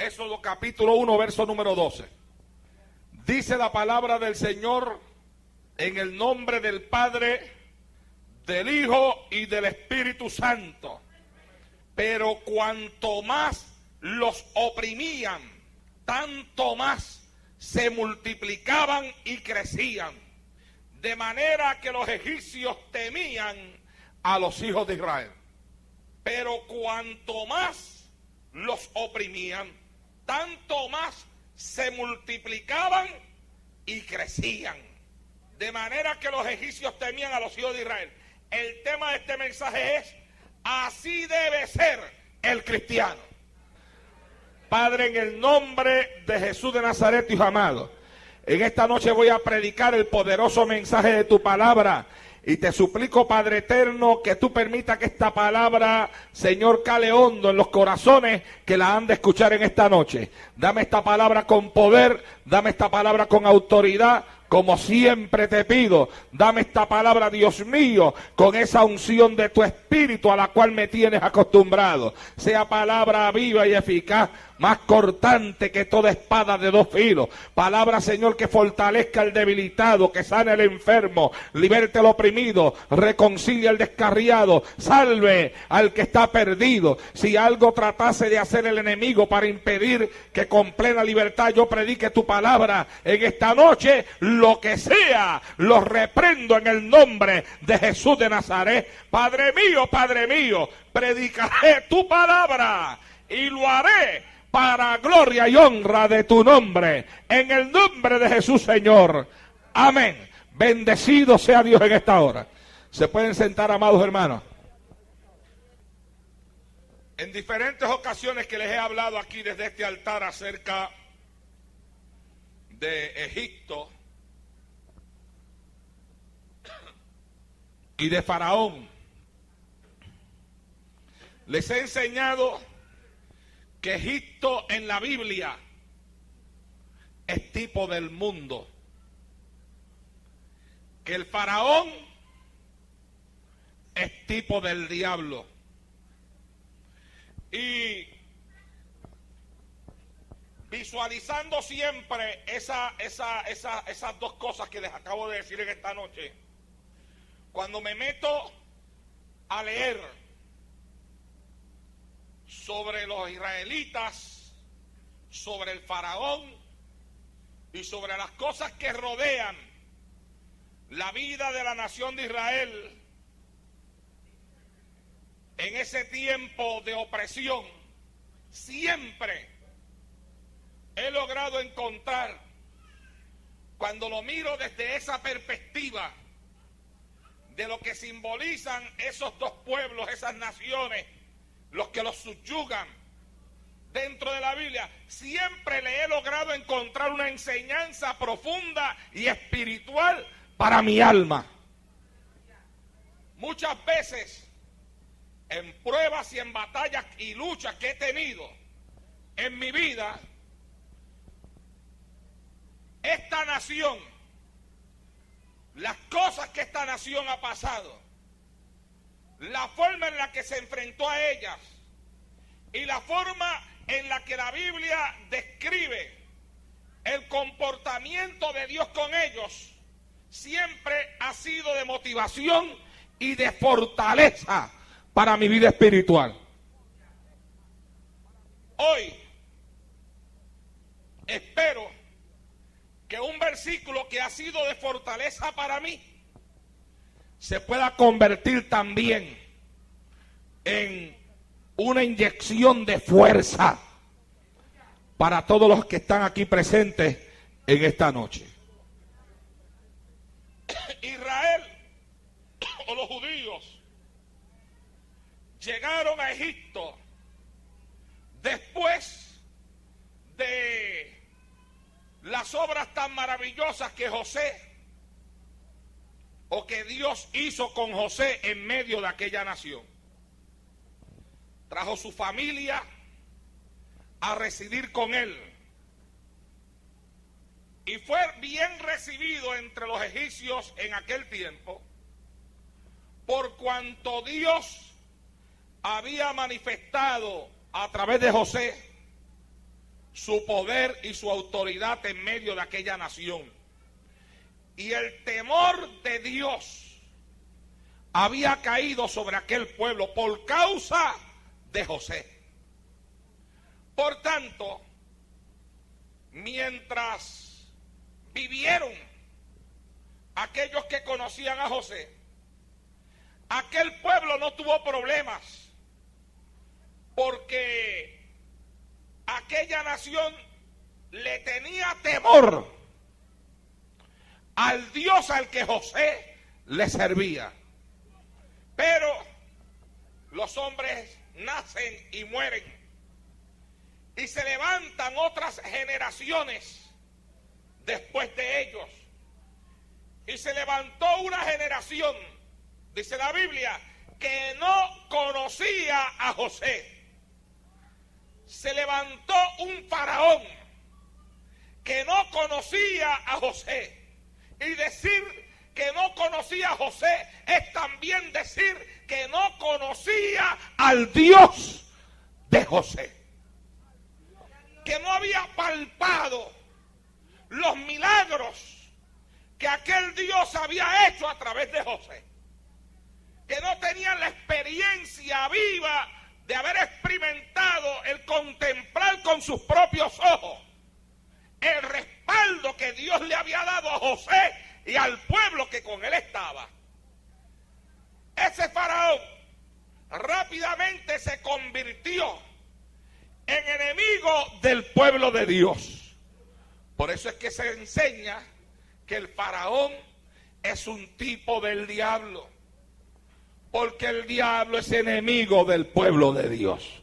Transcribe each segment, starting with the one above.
Éxodo capítulo 1, verso número 12. Dice la palabra del Señor en el nombre del Padre, del Hijo y del Espíritu Santo. Pero cuanto más los oprimían, tanto más se multiplicaban y crecían. De manera que los egipcios temían a los hijos de Israel. Pero cuanto más los oprimían, tanto más se multiplicaban y crecían. De manera que los egipcios temían a los hijos de Israel. El tema de este mensaje es: así debe ser el cristiano. Padre, en el nombre de Jesús de Nazaret, Hijo amado, en esta noche voy a predicar el poderoso mensaje de tu palabra. Y te suplico, Padre eterno, que tú permitas que esta palabra, Señor, cale hondo en los corazones que la han de escuchar en esta noche. Dame esta palabra con poder, dame esta palabra con autoridad, como siempre te pido. Dame esta palabra, Dios mío, con esa unción de tu Espíritu a la cual me tienes acostumbrado. Sea palabra viva y eficaz, más cortante que toda espada de dos filos. Palabra, Señor, que fortalezca al debilitado, que sane al enfermo, liberte al oprimido, reconcilie al descarriado, salve al que está perdido. Si algo tratase de hacer el enemigo para impedir que con plena libertad yo predique tu palabra en esta noche, lo que sea, lo reprendo en el nombre de Jesús de Nazaret. Padre mío, predicaré tu palabra y lo haré para gloria y honra de tu nombre, en el nombre de Jesús, Señor. Amén. Bendecido sea Dios en esta hora. Se pueden sentar, amados hermanos. En diferentes ocasiones que les he hablado aquí desde este altar acerca de Egipto y de Faraón, les he enseñado que Egipto en la Biblia es tipo del mundo, que el faraón es tipo del diablo. Y visualizando siempre esas dos cosas que les acabo de decir en esta noche, cuando me meto a leer sobre los israelitas, sobre el faraón y sobre las cosas que rodean la vida de la nación de Israel en ese tiempo de opresión, siempre he logrado encontrar, cuando lo miro desde esa perspectiva de lo que simbolizan esos dos pueblos, esas naciones, los que los subyugan dentro de la Biblia, siempre le he logrado encontrar una enseñanza profunda y espiritual para mi alma. Muchas veces, en pruebas y en batallas y luchas que he tenido en mi vida, esta nación, las cosas que esta nación ha pasado, la forma en la que se enfrentó a ellas y la forma en la que la Biblia describe el comportamiento de Dios con ellos, siempre ha sido de motivación y de fortaleza para mi vida espiritual. Hoy espero que un versículo que ha sido de fortaleza para mí se pueda convertir también en una inyección de fuerza para todos los que están aquí presentes en esta noche. Israel o los judíos llegaron a Egipto después de las obras tan maravillosas que José, o que Dios hizo con José en medio de aquella nación. Trajo su familia a residir con él. Y fue bien recibido entre los egipcios en aquel tiempo, por cuanto Dios había manifestado a través de José su poder y su autoridad en medio de aquella nación. Y el temor de Dios había caído sobre aquel pueblo por causa de José. Por tanto, mientras vivieron aquellos que conocían a José, aquel pueblo no tuvo problemas, porque aquella nación le tenía temor al Dios al que José le servía. Pero los hombres nacen y mueren, y se levantan otras generaciones después de ellos. Y se levantó una generación, dice la Biblia, que no conocía a José. Se levantó un faraón que no conocía a José. Y decir que no conocía a José es también decir que no conocía al Dios de José. Que no había palpado los milagros que aquel Dios había hecho a través de José. Que no tenían la experiencia viva de haber experimentado el contemplar con sus propios ojos el respaldo que Dios le había dado a José y al pueblo que con él estaba. Ese faraón rápidamente se convirtió en enemigo del pueblo de Dios. Por eso es que se enseña que el faraón es un tipo del diablo, porque el diablo es enemigo del pueblo de Dios.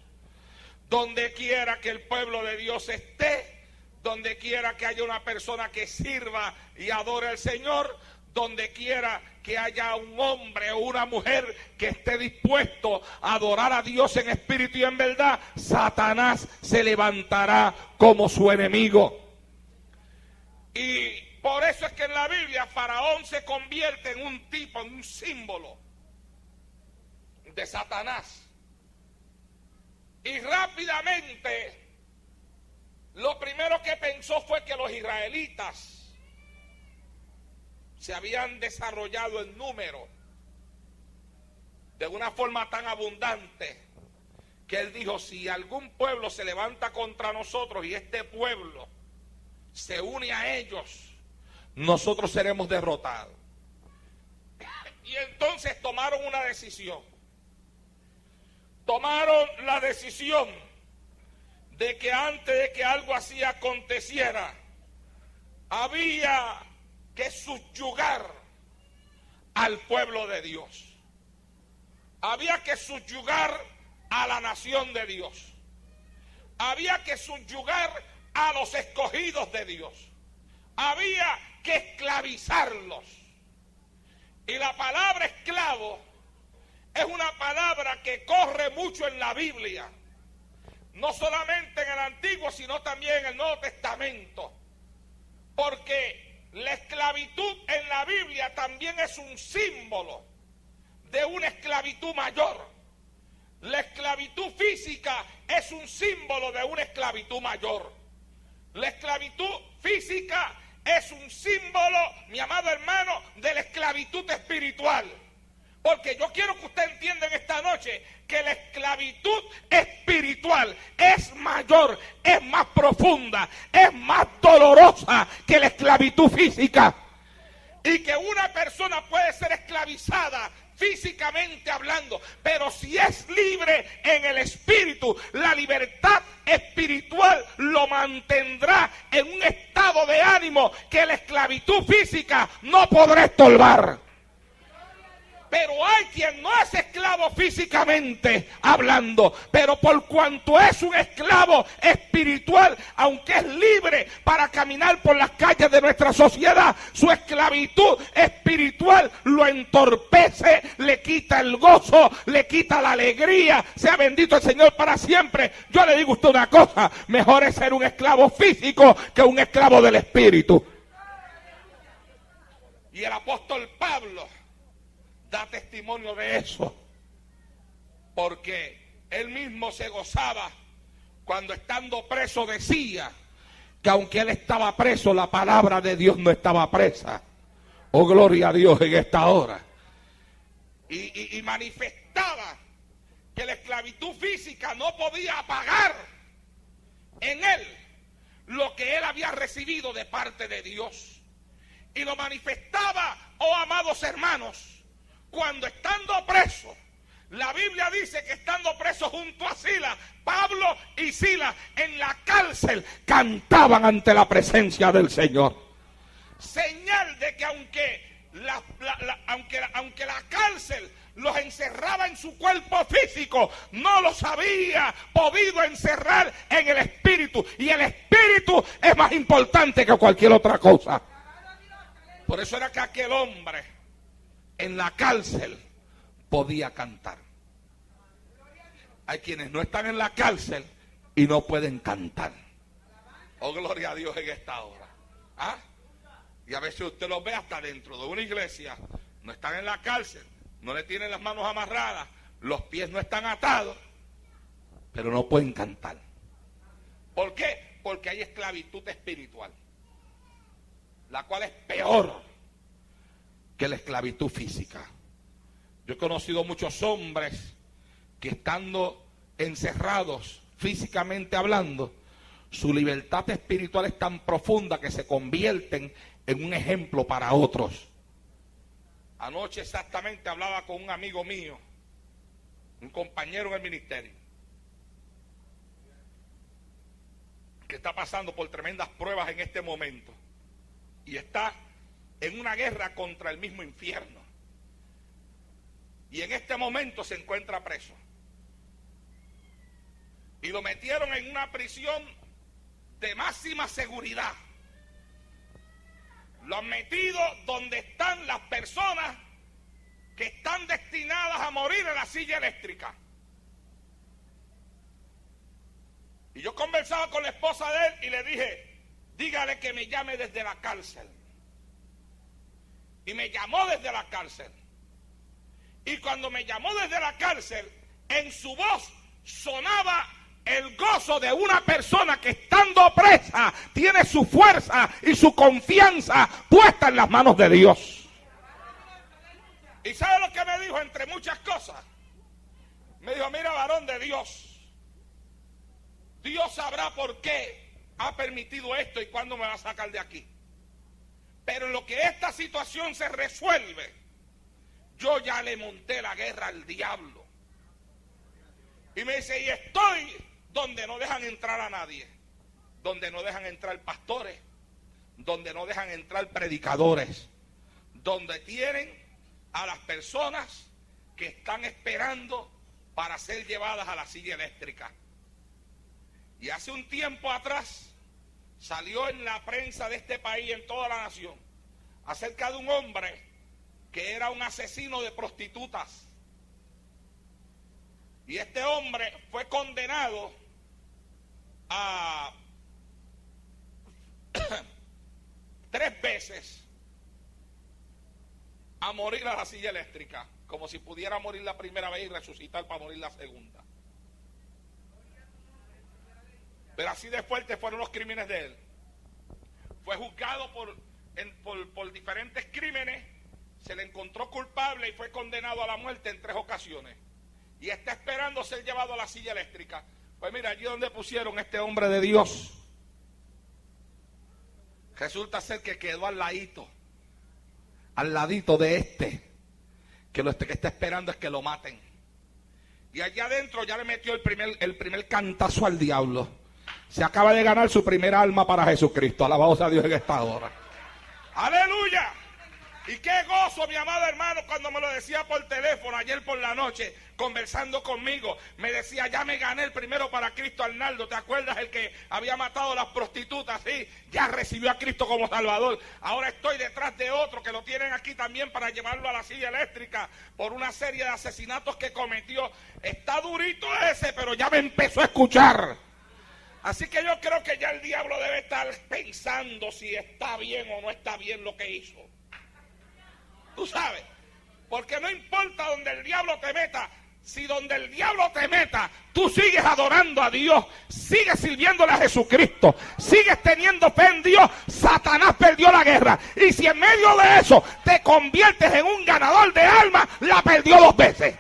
Donde quiera que el pueblo de Dios esté, donde quiera que haya una persona que sirva y adore al Señor, donde quiera que haya un hombre o una mujer que esté dispuesto a adorar a Dios en espíritu y en verdad, Satanás se levantará como su enemigo. Y por eso es que en la Biblia Faraón se convierte en un tipo, en un símbolo de Satanás. Y rápidamente lo primero que pensó fue que los israelitas se habían desarrollado en número de una forma tan abundante que él dijo: si algún pueblo se levanta contra nosotros y este pueblo se une a ellos, nosotros seremos derrotados. Y entonces tomaron una decisión. Tomaron la decisión de que antes de que algo así aconteciera, había que subyugar al pueblo de Dios. Había que subyugar a la nación de Dios. Había que subyugar a los escogidos de Dios. Había que esclavizarlos. Y la palabra esclavo es una palabra que corre mucho en la Biblia. No solamente en el Antiguo, sino también en el Nuevo Testamento. Porque la esclavitud en la Biblia también es un símbolo de una esclavitud mayor. La esclavitud física es un símbolo de una esclavitud mayor. La esclavitud física es un símbolo, mi amado hermano, de la esclavitud espiritual. Porque yo quiero que usted entienda en esta noche que la esclavitud espiritual es mayor, es más profunda, es más dolorosa que la esclavitud física. Y que una persona puede ser esclavizada físicamente hablando, pero si es libre en el espíritu, la libertad espiritual lo mantendrá en un estado de ánimo que la esclavitud física no podrá estorbar. Pero hay quien no es esclavo físicamente hablando, pero por cuanto es un esclavo espiritual, aunque es libre para caminar por las calles de nuestra sociedad, su esclavitud espiritual lo entorpece, le quita el gozo, le quita la alegría. Sea bendito el Señor para siempre. Yo le digo a usted una cosa: mejor es ser un esclavo físico que un esclavo del espíritu. Y el apóstol Pablo da testimonio de eso, porque él mismo se gozaba cuando estando preso decía que aunque él estaba preso, la palabra de Dios no estaba presa. Oh, gloria a Dios en esta hora. Y manifestaba que la esclavitud física no podía apagar en él lo que él había recibido de parte de Dios. Y lo manifestaba, oh amados hermanos, cuando estando preso, la Biblia dice que estando preso junto a Silas, Pablo y Silas en la cárcel cantaban ante la presencia del Señor. Señal de que aunque la cárcel los encerraba en su cuerpo físico, no los había podido encerrar en el espíritu. Y el espíritu es más importante que cualquier otra cosa. Por eso era que aquel hombre en la cárcel podía cantar. Hay quienes no están en la cárcel y no pueden cantar. Oh, gloria a Dios en esta hora. ¿Ah? Y a veces usted los ve hasta dentro de una iglesia, no están en la cárcel, no le tienen las manos amarradas, los pies no están atados, pero no pueden cantar. ¿Por qué? Porque hay esclavitud espiritual, la cual es peor que la esclavitud física. Yo he conocido muchos hombres que estando encerrados físicamente hablando, su libertad espiritual es tan profunda que se convierten en un ejemplo para otros. Anoche exactamente hablaba con un amigo mío, un compañero en el ministerio, que está pasando por tremendas pruebas en este momento y está en una guerra contra el mismo infierno. Y en este momento se encuentra preso. Y lo metieron en una prisión de máxima seguridad. Lo han metido donde están las personas que están destinadas a morir en la silla eléctrica. Y yo conversaba con la esposa de él y le dije, dígale que me llame desde la cárcel. Y me llamó desde la cárcel. Y cuando me llamó desde la cárcel, en su voz sonaba el gozo de una persona que estando presa tiene su fuerza y su confianza puesta en las manos de Dios. ¿Y sabe lo que me dijo entre muchas cosas? Me dijo, mira, varón de Dios, Dios sabrá por qué ha permitido esto y cuándo me va a sacar de aquí. Pero en lo que esta situación se resuelve, yo ya le monté la guerra al diablo. Y me dice, y estoy donde no dejan entrar a nadie, donde no dejan entrar pastores, donde no dejan entrar predicadores, donde tienen a las personas que están esperando para ser llevadas a la silla eléctrica. Y hace un tiempo atrás salió en la prensa de este país, en toda la nación, acerca de un hombre que era un asesino de prostitutas. Y este hombre fue condenado a 3 veces a morir a la silla eléctrica, como si pudiera morir la primera vez y resucitar para morir la segunda. Pero así de fuertes fueron los crímenes de él. Fue juzgado por diferentes crímenes, se le encontró culpable y fue condenado a la muerte en 3 ocasiones. Y está esperando ser llevado a la silla eléctrica. Pues mira, allí donde pusieron este hombre de Dios, resulta ser que quedó al ladito de que lo que está esperando es que lo maten. Y allá adentro ya le metió el primer cantazo al diablo. Se acaba de ganar su primera alma para Jesucristo. Alabado sea Dios en esta hora. ¡Aleluya! Y qué gozo, mi amado hermano, cuando me lo decía por teléfono ayer por la noche, conversando conmigo. Me decía, ya me gané el primero para Cristo, Arnaldo. ¿Te acuerdas el que había matado a las prostitutas? Sí, ya recibió a Cristo como Salvador. Ahora estoy detrás de otro que lo tienen aquí también para llevarlo a la silla eléctrica por una serie de asesinatos que cometió. Está durito ese, pero ya me empezó a escuchar. Así que yo creo que ya el diablo debe estar pensando si está bien o no está bien lo que hizo. Tú sabes, porque no importa donde el diablo te meta, Si donde el diablo te meta, tú sigues adorando a Dios, sigues sirviéndole a Jesucristo, sigues teniendo fe en Dios, Satanás perdió la guerra. Y si en medio de eso te conviertes en un ganador de almas, la perdió 2 veces.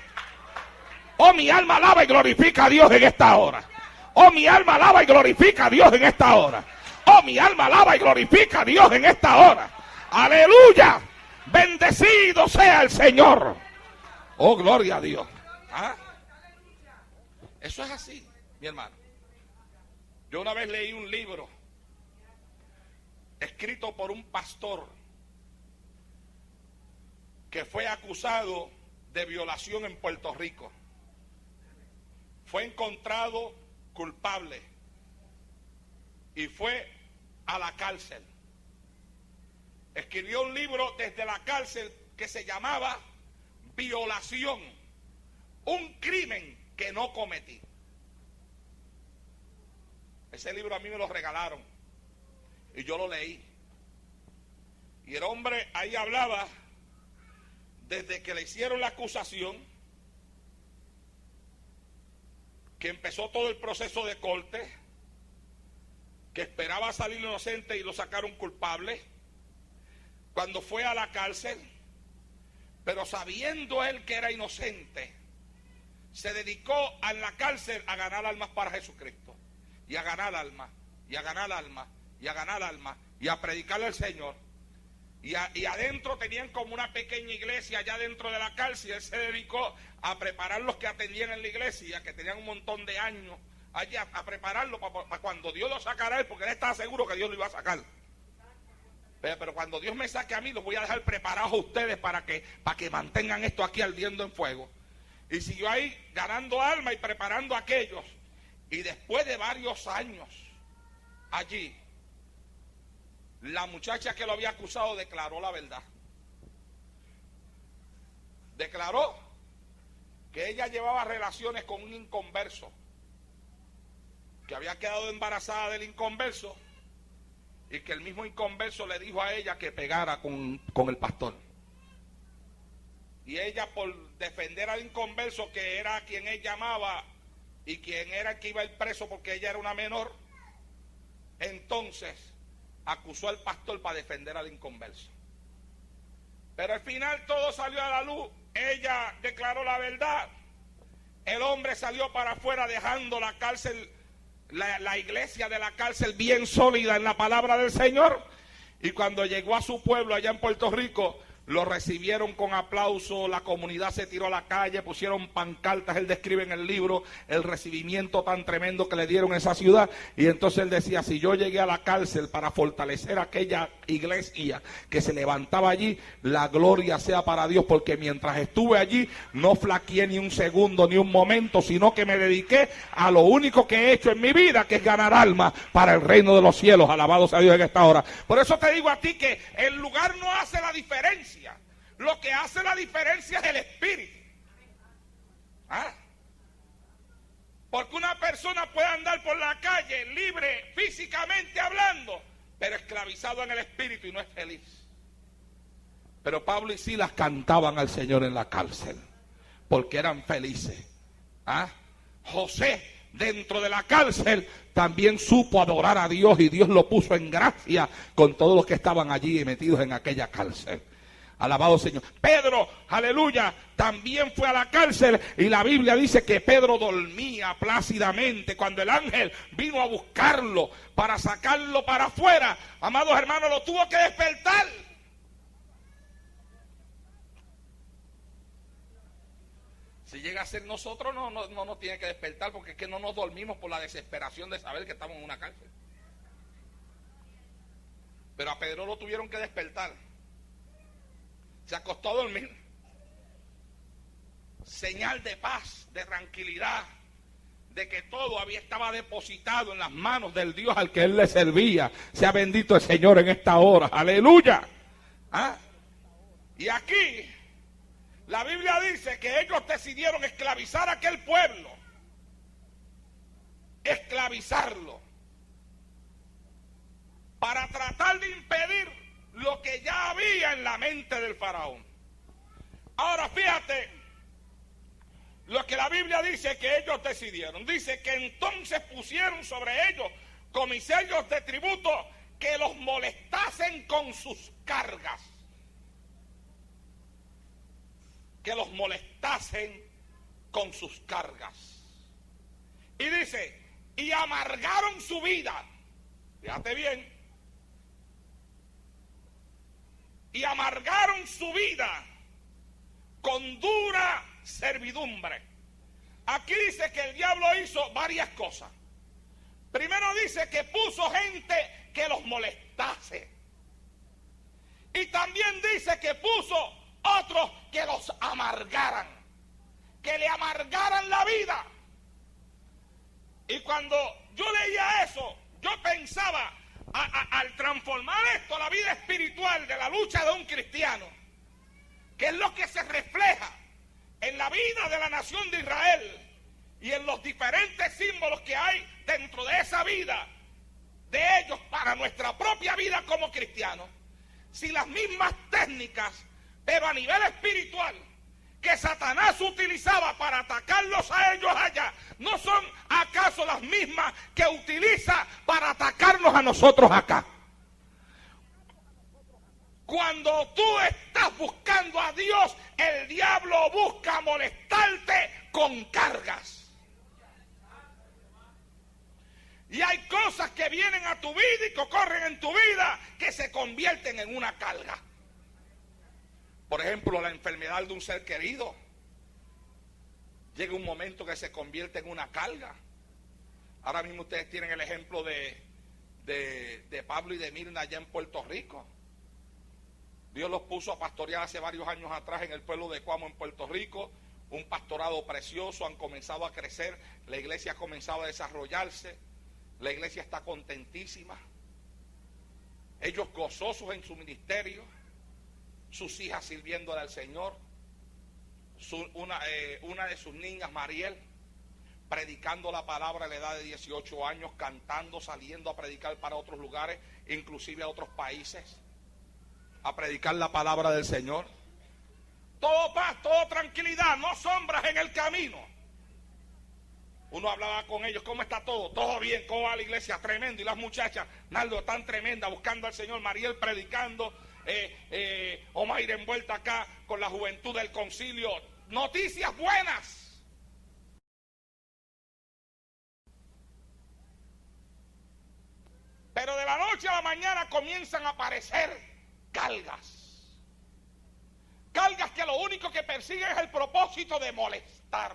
Oh, mi alma alaba y glorifica a Dios en esta hora. Oh, mi alma alaba y glorifica a Dios en esta hora. Oh, mi alma alaba y glorifica a Dios en esta hora. Aleluya. Bendecido sea el Señor. Oh, gloria a Dios. ¿Ah? Eso es así, mi hermano. Yo una vez leí un libro escrito por un pastor que fue acusado de violación en Puerto Rico. Fue encontrado culpable y fue a la cárcel. Escribió un libro desde la cárcel que se llamaba Violación, un crimen que no cometí. Ese libro a mí me lo regalaron y yo lo leí. Y el hombre ahí hablaba desde que le hicieron la acusación, que empezó todo el proceso de corte, que esperaba salir inocente y lo sacaron culpable, cuando fue a la cárcel, pero sabiendo él que era inocente, se dedicó en la cárcel a ganar almas para Jesucristo, y a ganar almas, y a ganar almas, y a ganar almas, y a predicarle al Señor. Y adentro tenían como una pequeña iglesia allá dentro de la cárcel. Él se dedicó a preparar los que atendían en la iglesia, que tenían un montón de años allá, a prepararlo para cuando Dios lo sacara a él, porque él estaba seguro que Dios lo iba a sacar. Pero cuando Dios me saque a mí, los voy a dejar preparados a ustedes para que mantengan esto aquí ardiendo en fuego. Y siguió ahí ganando alma y preparando a aquellos. Y después de varios años allí, la muchacha que lo había acusado declaró la verdad. Declaró que ella llevaba relaciones con un inconverso, que había quedado embarazada del inconverso y que el mismo inconverso le dijo a ella que pegara con el pastor. Y ella, por defender al inconverso, que era a quien él llamaba y quien era el que iba a ir preso porque ella era una menor, entonces acusó al pastor para defender al inconverso. Pero al final todo salió a la luz. Ella declaró la verdad. El hombre salió para afuera dejando la cárcel, la iglesia de la cárcel bien sólida en la palabra del Señor. Y cuando llegó a su pueblo allá en Puerto Rico, lo recibieron con aplauso, la comunidad se tiró a la calle, pusieron pancartas. Él describe en el libro el recibimiento tan tremendo que le dieron a esa ciudad. Y entonces él decía: si yo llegué a la cárcel para fortalecer aquella iglesia que se levantaba allí, la gloria sea para Dios, porque mientras estuve allí no flaqueé ni un segundo ni un momento, sino que me dediqué a lo único que he hecho en mi vida, que es ganar almas para el reino de los cielos. Alabado sea Dios en esta hora. Por eso te digo a ti que el lugar no hace la diferencia. Lo que hace la diferencia es el espíritu. ¿Ah? Porque una persona puede andar por la calle libre físicamente hablando, pero esclavizado en el espíritu y no es feliz. Pero Pablo y Silas cantaban al Señor en la cárcel porque eran felices. ¿Ah? José, dentro de la cárcel, también supo adorar a Dios, y Dios lo puso en gracia con todos los que estaban allí metidos en aquella cárcel. Alabado Señor. Pedro, aleluya, también fue a la cárcel, y la Biblia dice que Pedro dormía plácidamente cuando el ángel vino a buscarlo para sacarlo para afuera. Amados hermanos, lo tuvo que despertar. Si llega a ser nosotros, no nos tiene que despertar, porque es que no nos dormimos por la desesperación de saber que estamos en una cárcel. Pero a Pedro lo tuvieron que despertar. Se acostó a dormir. Señal de paz, de tranquilidad, de que todo estaba depositado en las manos del Dios al que él le servía. Sea bendito el Señor en esta hora. Aleluya. ¿Ah? Y aquí la Biblia dice que ellos decidieron esclavizar a aquel pueblo. Esclavizarlo. Para tratar de impedir lo que ya había en la mente del faraón. Ahora fíjate, Lo que la Biblia dice que ellos decidieron. Dice que entonces pusieron sobre ellos comisarios de tributo que los molestasen con sus cargas. Que los molestasen con sus cargas. Y dice, y amargaron su vida. Fíjate bien. Y amargaron su vida con dura servidumbre. Aquí dice que el diablo hizo varias cosas. Primero dice que puso gente que los molestase. Y también dice que puso otros que los amargaran. Que le amargaran la vida. Y cuando yo leía eso, yo pensaba, al transformar esto a la vida espiritual de la lucha de un cristiano, que es lo que se refleja en la vida de la nación de Israel y en los diferentes símbolos que hay dentro de esa vida de ellos para nuestra propia vida como cristianos. Si las mismas técnicas, pero a nivel espiritual, que Satanás utilizaba para atacarlos a ellos allá, ¿no son acaso las mismas que utiliza para atacarnos a nosotros acá? Cuando tú estás buscando a Dios, el diablo busca molestarte con cargas. Y hay cosas que vienen a tu vida y que ocurren en tu vida que se convierten en una carga. Por ejemplo, la enfermedad de un ser querido. Llega un momento que se convierte en una carga. Ahora mismo ustedes tienen el ejemplo de Pablo y de Mirna allá en Puerto Rico. Dios los puso a pastorear hace varios años atrás en el pueblo de Cuamo en Puerto Rico. Un pastorado precioso, han comenzado a crecer. La iglesia ha comenzado a desarrollarse. La iglesia está contentísima. Ellos gozosos en su ministerio. Sus hijas sirviéndole al Señor. Una de sus niñas, Mariel, predicando la palabra a la edad de 18 años, cantando, saliendo a predicar para otros lugares, inclusive a otros países, a predicar la palabra del Señor. Todo paz, todo tranquilidad, no sombras en el camino. Uno hablaba con ellos, ¿cómo está todo? Todo bien, ¿cómo va la iglesia? Tremendo. Y las muchachas, Naldo, tan tremenda, buscando al Señor, Mariel predicando, Omaira envuelta acá con la juventud del concilio. Noticias buenas. Pero de la noche a la mañana comienzan a aparecer cargas. Cargas que lo único que persiguen es el propósito de molestar.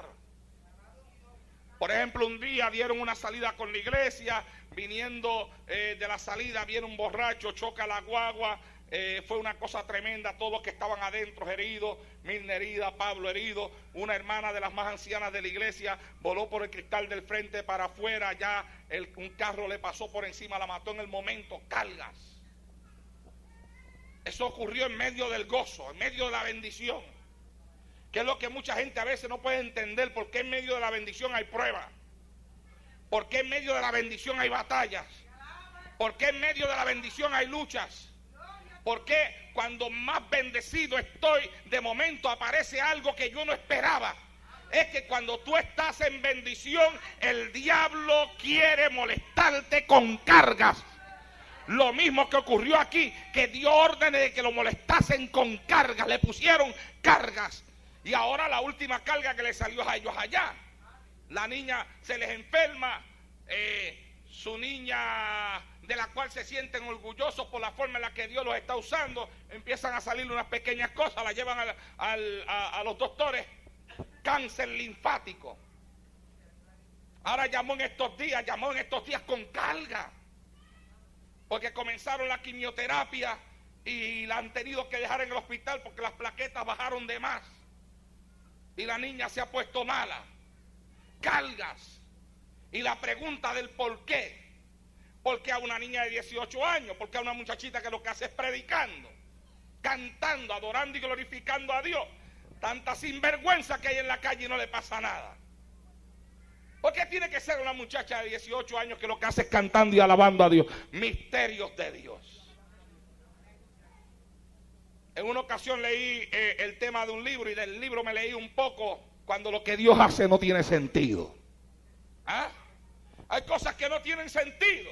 Por ejemplo, un día dieron una salida con la iglesia, viniendo de la salida viene un borracho, choca la guagua, fue una cosa tremenda, todos los que estaban adentro heridos, Mirna herida, Pablo herido, una hermana de las más ancianas de la iglesia voló por el cristal del frente para afuera, ya un carro le pasó por encima, la mató en el momento, cargas. Eso ocurrió en medio del gozo, en medio de la bendición. Que es lo que mucha gente a veces no puede entender, por qué en medio de la bendición hay pruebas, por qué en medio de la bendición hay batallas, por qué en medio de la bendición hay luchas, por qué cuando más bendecido estoy, de momento aparece algo que yo no esperaba. Es que cuando tú estás en bendición, el diablo quiere molestarte con cargas. Lo mismo que ocurrió aquí, que dio órdenes de que lo molestasen con cargas, le pusieron cargas. Y ahora la última carga que le salió a ellos allá. La niña se les enferma, su niña de la cual se sienten orgullosos por la forma en la que Dios los está usando, empiezan a salir unas pequeñas cosas, la llevan a los doctores, cáncer linfático. Ahora llamó en estos días con carga, porque comenzaron la quimioterapia y la han tenido que dejar en el hospital porque las plaquetas bajaron de más. Y la niña se ha puesto mala. Cargas. Y la pregunta del por qué. ¿Por qué a una niña de 18 años? ¿Por qué a una muchachita que lo que hace es predicando, cantando, adorando y glorificando a Dios? Tanta sinvergüenza que hay en la calle y no le pasa nada. ¿Por qué tiene que ser una muchacha de 18 años que lo que hace es cantando y alabando a Dios? Misterios de Dios. En una ocasión leí el tema de un libro y del libro me leí un poco cuando lo que Dios hace no tiene sentido. ¿Ah? Hay cosas que no tienen sentido,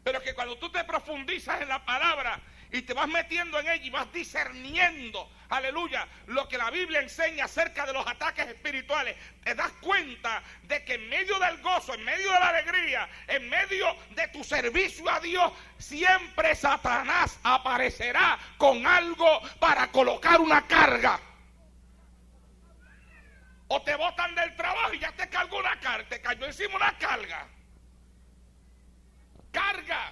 pero que cuando tú te profundizas en la palabra y te vas metiendo en ella y vas discerniendo, aleluya, lo que la Biblia enseña acerca de los ataques espirituales, te das cuenta de que en medio del gozo, en medio de la alegría, en medio de tu servicio a Dios, siempre Satanás aparecerá con algo para colocar una carga. O te botan del trabajo y ya te cargó una carga, te cayó encima una carga. Carga.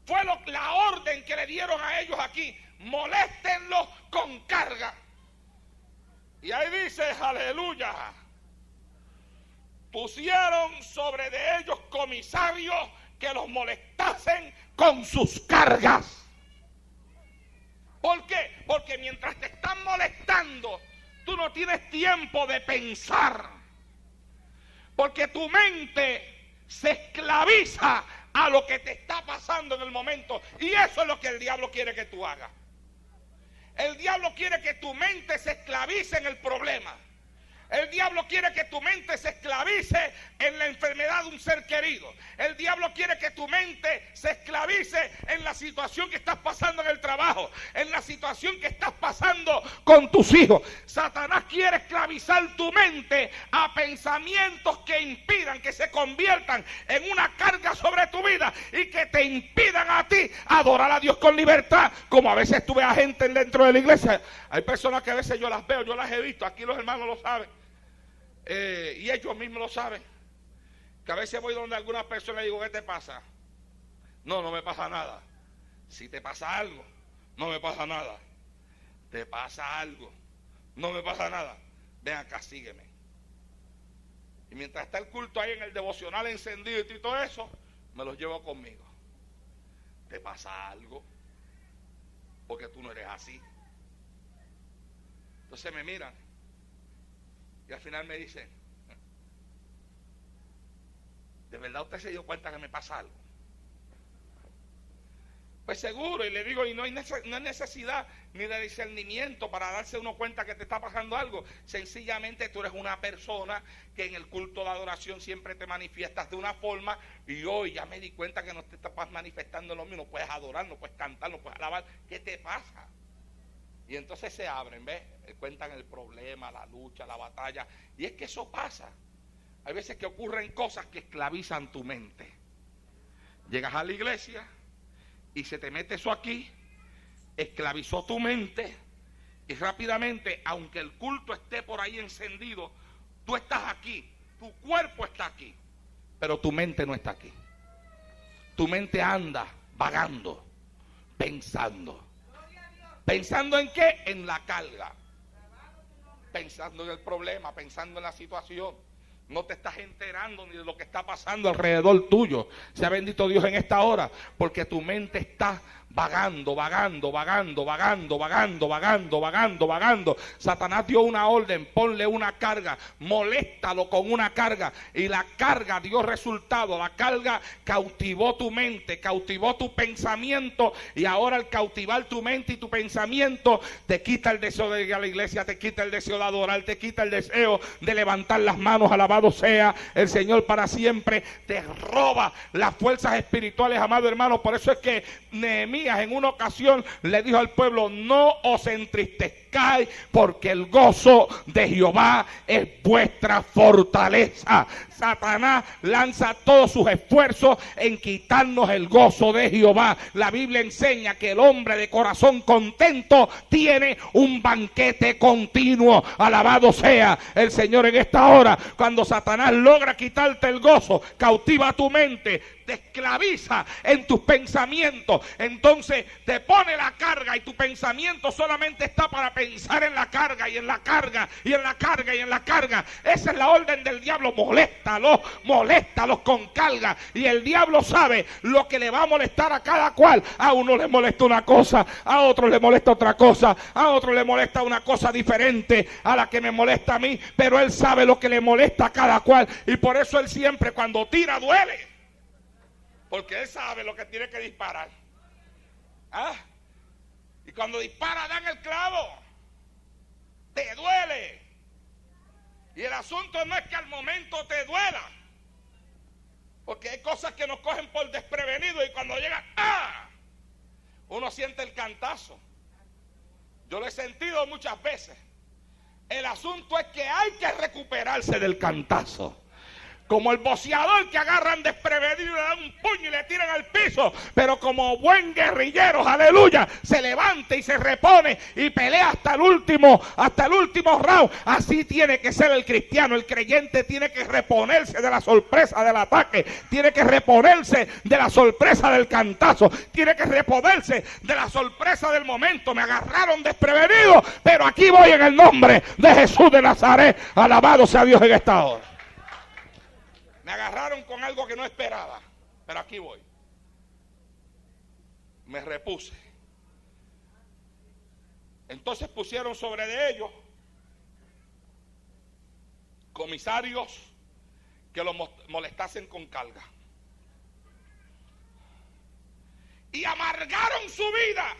Fue la orden que le dieron a ellos aquí. Moléstenlos con carga. Y ahí dice, aleluya. Pusieron sobre de ellos comisarios que los molestasen con sus cargas. ¿Por qué? Porque mientras te están molestando, tú no tienes tiempo de pensar. Porque tu mente se esclaviza a lo que te está pasando en el momento. Y eso es lo que el diablo quiere que tú hagas. El diablo quiere que tu mente se esclavice en el problema. El diablo quiere que tu mente se esclavice en la enfermedad de un ser querido. El diablo quiere que tu mente se esclavice en la situación que estás pasando en el trabajo, en la situación que estás pasando con tus hijos. Satanás quiere esclavizar tu mente a pensamientos que impidan, que se conviertan en una carga sobre tu vida y que te impidan a ti adorar a Dios con libertad. Como a veces tú ves a gente dentro de la iglesia. Hay personas que a veces yo las veo, yo las he visto, aquí los hermanos lo saben. Y ellos mismos lo saben, que a veces voy donde alguna persona y digo, ¿qué te pasa? No, no me pasa nada. Si te pasa algo, no me pasa nada. Te pasa algo, no me pasa nada. Ven acá, sígueme. Y mientras está el culto ahí en el devocional encendido y todo eso, me los llevo conmigo. Te pasa algo, porque tú no eres así. Entonces me miran y al final me dicen, ¿de verdad usted se dio cuenta que me pasa algo? Pues seguro, y le digo, y no hay necesidad ni de discernimiento para darse uno cuenta que te está pasando algo. Sencillamente tú eres una persona que en el culto de adoración siempre te manifiestas de una forma, y hoy ya me di cuenta que no te estás manifestando lo mismo. No puedes adorar, no puedes cantar, no puedes alabar. ¿Qué te pasa? Y entonces se abren, ¿ves? Cuentan el problema, la lucha, la batalla. Y es que eso pasa. Hay veces que ocurren cosas que esclavizan tu mente. Llegas a la iglesia y se te mete eso aquí, esclavizó tu mente, y rápidamente, aunque el culto esté por ahí encendido, tú estás aquí, tu cuerpo está aquí, pero tu mente no está aquí. Tu mente anda vagando, pensando. ¿Pensando en qué? En la carga. Pensando en el problema, pensando en la situación. No te estás enterando ni de lo que está pasando alrededor tuyo. Sea bendito Dios en esta hora, porque tu mente está vagando. Satanás dio una orden, ponle una carga, moléstalo con una carga, y la carga dio resultado. La carga cautivó tu mente, cautivó tu pensamiento, y ahora al cautivar tu mente y tu pensamiento, te quita el deseo de ir a la iglesia, te quita el deseo de adorar, te quita el deseo de levantar las manos. Alabado sea el Señor para siempre. Te roba las fuerzas espirituales, amado hermano. Por eso es que Nehemías en una ocasión le dijo al pueblo: no os entristezcáis, porque el gozo de Jehová es vuestra fortaleza. Satanás lanza todos sus esfuerzos en quitarnos el gozo de Jehová. La Biblia enseña que el hombre de corazón contento tiene un banquete continuo. Alabado sea el Señor en esta hora. Cuando Satanás logra quitarte el gozo, cautiva tu mente, te esclaviza en tus pensamientos, entonces te pone la carga, y tu pensamiento solamente está para pensar en la carga y en la carga y en la carga y en la carga. Esa es la orden del diablo. Moléstalos con carga. Y el diablo sabe lo que le va a molestar a cada cual. A uno le molesta una cosa, a otro le molesta otra cosa, a otro le molesta una cosa diferente a la que me molesta a mí, pero él sabe lo que le molesta a cada cual, y por eso él siempre, cuando tira, duele, porque él sabe lo que tiene que disparar. Y cuando dispara, dan el clavo, te duele, Y el asunto no es que al momento te duela, porque hay cosas que nos cogen por desprevenido y cuando llegan, ¡ah!, uno siente el cantazo. Yo lo he sentido muchas veces. El asunto es que hay que recuperarse del cantazo. Como el boxeador que agarran desprevenido y le dan un puño y le tiran al piso. Pero como buen guerrillero, aleluya, se levanta y se repone y pelea hasta el último round. Así tiene que ser el cristiano. El creyente tiene que reponerse de la sorpresa del ataque. Tiene que reponerse de la sorpresa del cantazo. Tiene que reponerse de la sorpresa del momento. Me agarraron desprevenido, pero aquí voy en el nombre de Jesús de Nazaret. Alabado sea Dios en esta hora. Me agarraron con algo que no esperaba, pero aquí voy. Me repuse. Entonces pusieron sobre de ellos comisarios que los molestasen con carga. Y amargaron su vida.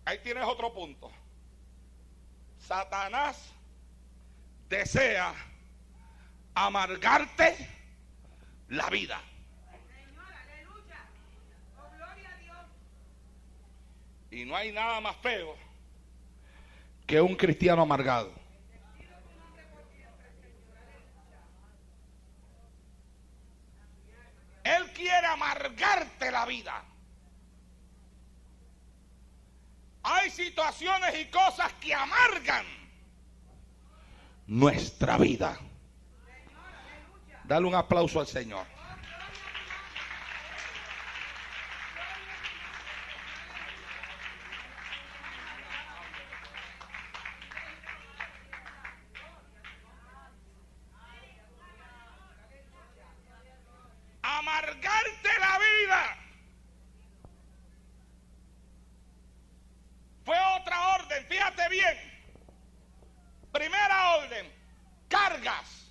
Ahí tienes otro punto. Satanás desea amargarte la vida. Señor, aleluya. Oh, gloria a Dios. Y no hay nada más feo que un cristiano amargado. Él quiere amargarte la vida. Hay situaciones y cosas que amargan nuestra vida. Dale un aplauso al Señor. Amargarte la vida fue otra orden. Fíjate bien. Primera orden, cargas.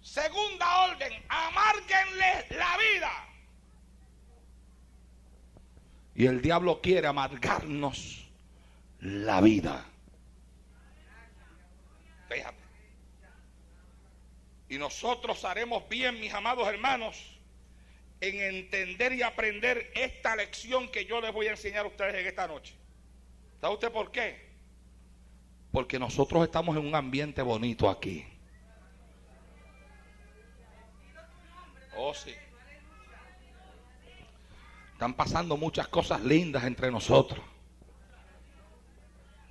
Segunda orden, amárguenle la vida. Y el diablo quiere amargarnos la vida. Fíjate. Y nosotros haremos bien, mis amados hermanos, en entender y aprender esta lección que yo les voy a enseñar a ustedes en esta noche. ¿Sabe usted por qué? Porque nosotros estamos en un ambiente bonito aquí. Oh, sí. Están pasando muchas cosas lindas entre nosotros.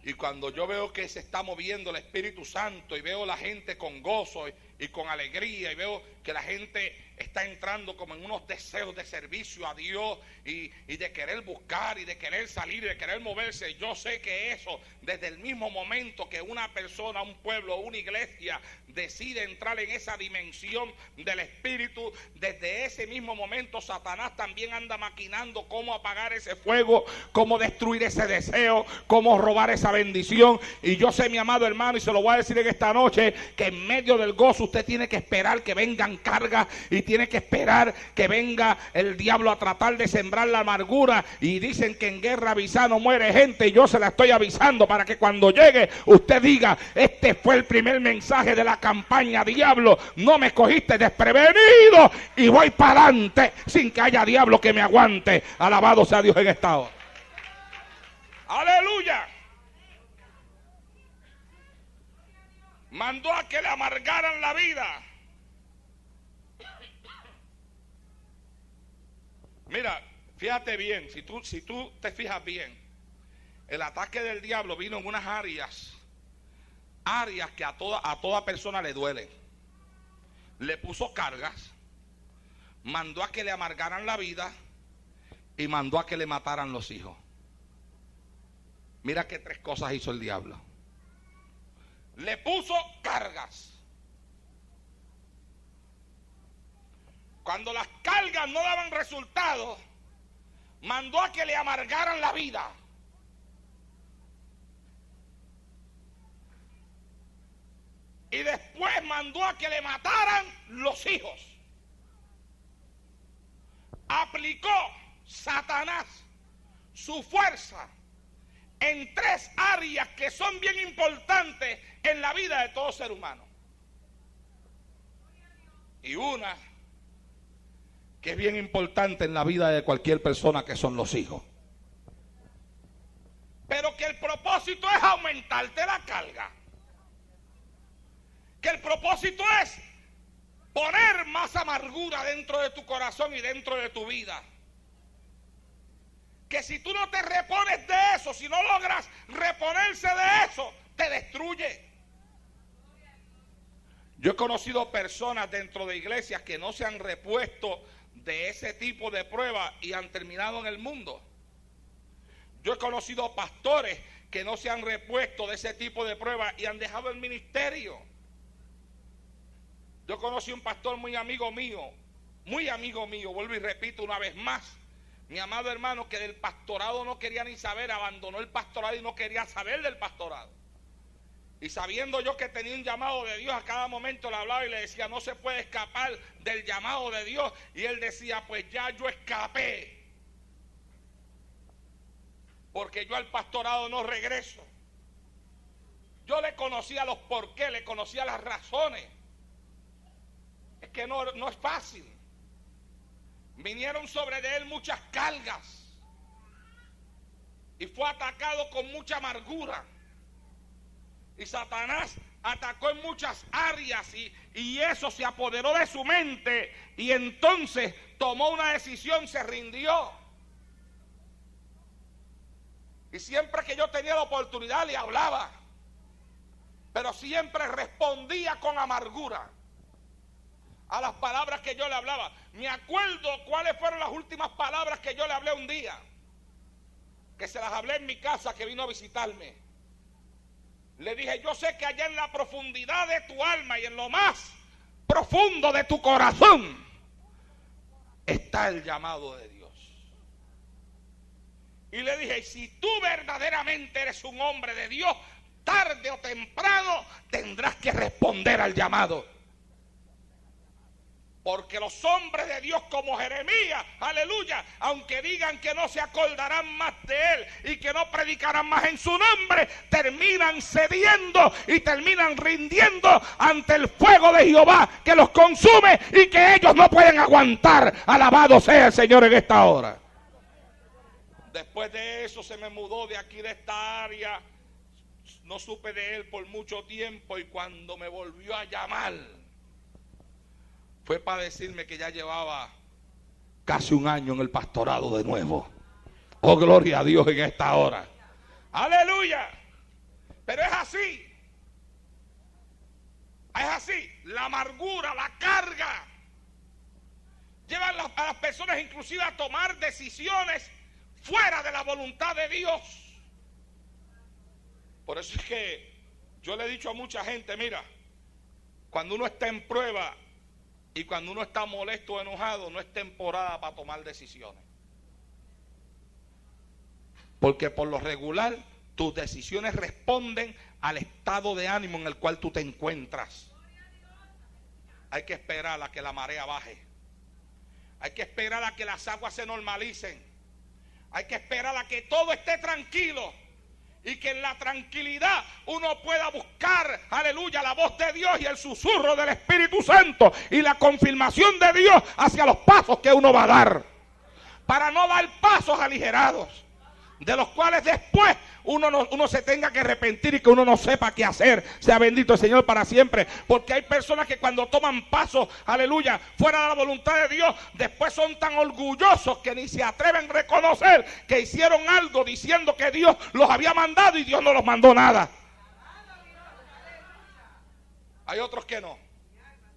Y cuando yo veo que se está moviendo el Espíritu Santo y veo la gente con gozo y con alegría y veo que la gente está entrando como en unos deseos de servicio a Dios y de querer buscar y de querer salir y de querer moverse, yo sé que eso, desde el mismo momento que una persona, un pueblo, una iglesia decide entrar en esa dimensión del Espíritu, desde ese mismo momento Satanás también anda maquinando cómo apagar ese fuego, cómo destruir ese deseo, cómo robar esa bendición. Y yo sé, mi amado hermano, y se lo voy a decir en esta noche, que en medio del gozo usted tiene que esperar que vengan cargas y tiene que esperar que venga el diablo a tratar de sembrar la amargura. Y dicen que en guerra avisada no muere gente, y yo se la estoy avisando para que cuando llegue usted diga: este fue el primer mensaje de la campaña, diablo, no me cogiste desprevenido y voy para adelante sin que haya diablo que me aguante. Alabado sea Dios en esta hora. Aleluya. Mandó a que le amargaran la vida. Mira, fíjate bien, si tú te fijas bien, el ataque del diablo vino en unas áreas que a toda persona le duelen. Le puso cargas, mandó a que le amargaran la vida y mandó a que le mataran los hijos. Mira qué tres cosas hizo el diablo. Le puso cargas. Cuando las cargas no daban resultado, mandó a que le amargaran la vida. Y después mandó a que le mataran los hijos. Aplicó Satanás su fuerza en 3 áreas que son bien importantes en la vida de todo ser humano. Y una que es bien importante en la vida de cualquier persona, que son los hijos. Pero que el propósito es aumentarte la carga. Que el propósito es poner más amargura dentro de tu corazón y dentro de tu vida. Que si tú no te repones de eso, si no logras reponerse de eso, te destruye. Yo he conocido personas dentro de iglesias que no se han repuesto de ese tipo de pruebas y han terminado en el mundo. Yo he conocido pastores que no se han repuesto de ese tipo de pruebas y han dejado el ministerio. Yo conocí un pastor muy amigo mío, vuelvo y repito una vez más, mi amado hermano, que del pastorado no quería ni saber, abandonó el pastorado y no quería saber del pastorado. Y sabiendo yo que tenía un llamado de Dios, a cada momento le hablaba y le decía, no se puede escapar del llamado de Dios. Y él decía, pues ya yo escapé, porque yo al pastorado no regreso. Yo le conocía los porqués, le conocía las razones. Es que no es fácil. Vinieron sobre de él muchas cargas y fue atacado con mucha amargura. Y Satanás atacó en muchas áreas y eso se apoderó de su mente. Y entonces tomó una decisión, se rindió. Y siempre que yo tenía la oportunidad le hablaba, pero siempre respondía con amargura a las palabras que yo le hablaba. Me acuerdo cuáles fueron las últimas palabras que yo le hablé un día, que se las hablé en mi casa, que vino a visitarme. Le dije, yo sé que allá en la profundidad de tu alma y en lo más profundo de tu corazón está el llamado de Dios. Y le dije, si tú verdaderamente eres un hombre de Dios, tarde o temprano tendrás que responder al llamado. Porque los hombres de Dios como Jeremías, aleluya, aunque digan que no se acordarán más de él y que no predicarán más en su nombre, terminan cediendo y terminan rindiendo ante el fuego de Jehová que los consume y que ellos no pueden aguantar. Alabado sea el Señor en esta hora. Después de eso se me mudó de aquí, de esta área. No supe de él por mucho tiempo y cuando me volvió a llamar fue para decirme que ya llevaba casi un año en el pastorado de nuevo. Oh, gloria a Dios en esta hora. Aleluya. Pero es así. Es así. La amargura, la carga llevan a las personas inclusive a tomar decisiones fuera de la voluntad de Dios. Por eso es que yo le he dicho a mucha gente, mira, cuando uno está en prueba y cuando uno está molesto o enojado, no es temporada para tomar decisiones. Porque por lo regular, tus decisiones responden al estado de ánimo en el cual tú te encuentras. Hay que esperar a que la marea baje. Hay que esperar a que las aguas se normalicen. Hay que esperar a que todo esté tranquilo. Y que en la tranquilidad uno pueda buscar, aleluya, la voz de Dios y el susurro del Espíritu Santo y la confirmación de Dios hacia los pasos que uno va a dar. Para no dar pasos aligerados, de los cuales después uno se tenga que arrepentir y que uno no sepa qué hacer. Sea bendito el Señor para siempre. Porque hay personas que cuando toman pasos, aleluya, fuera de la voluntad de Dios, después son tan orgullosos que ni se atreven a reconocer que hicieron algo diciendo que Dios los había mandado y Dios no los mandó nada. Hay otros que no.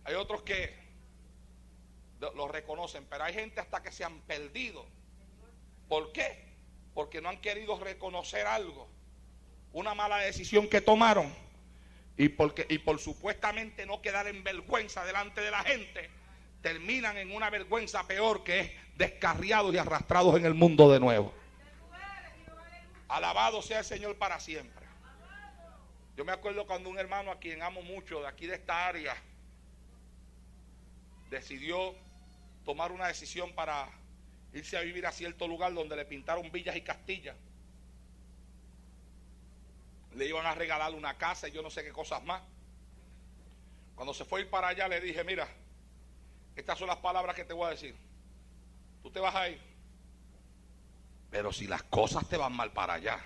Hay otros que lo reconocen, pero hay gente hasta que se han perdido. ¿Por qué? Porque no han querido reconocer algo, una mala decisión que tomaron, y por supuestamente no quedar en vergüenza delante de la gente, terminan en una vergüenza peor, que es descarriados y arrastrados en el mundo de nuevo. Alabado sea el Señor para siempre. Yo me acuerdo cuando un hermano a quien amo mucho, de aquí de esta área, decidió tomar una decisión para irse a vivir a cierto lugar donde le pintaron villas y castillas. Le iban a regalar una casa y yo no sé qué cosas más. Cuando se fue a ir para allá le dije, mira, estas son las palabras que te voy a decir. Tú te vas a ir, pero si las cosas te van mal para allá,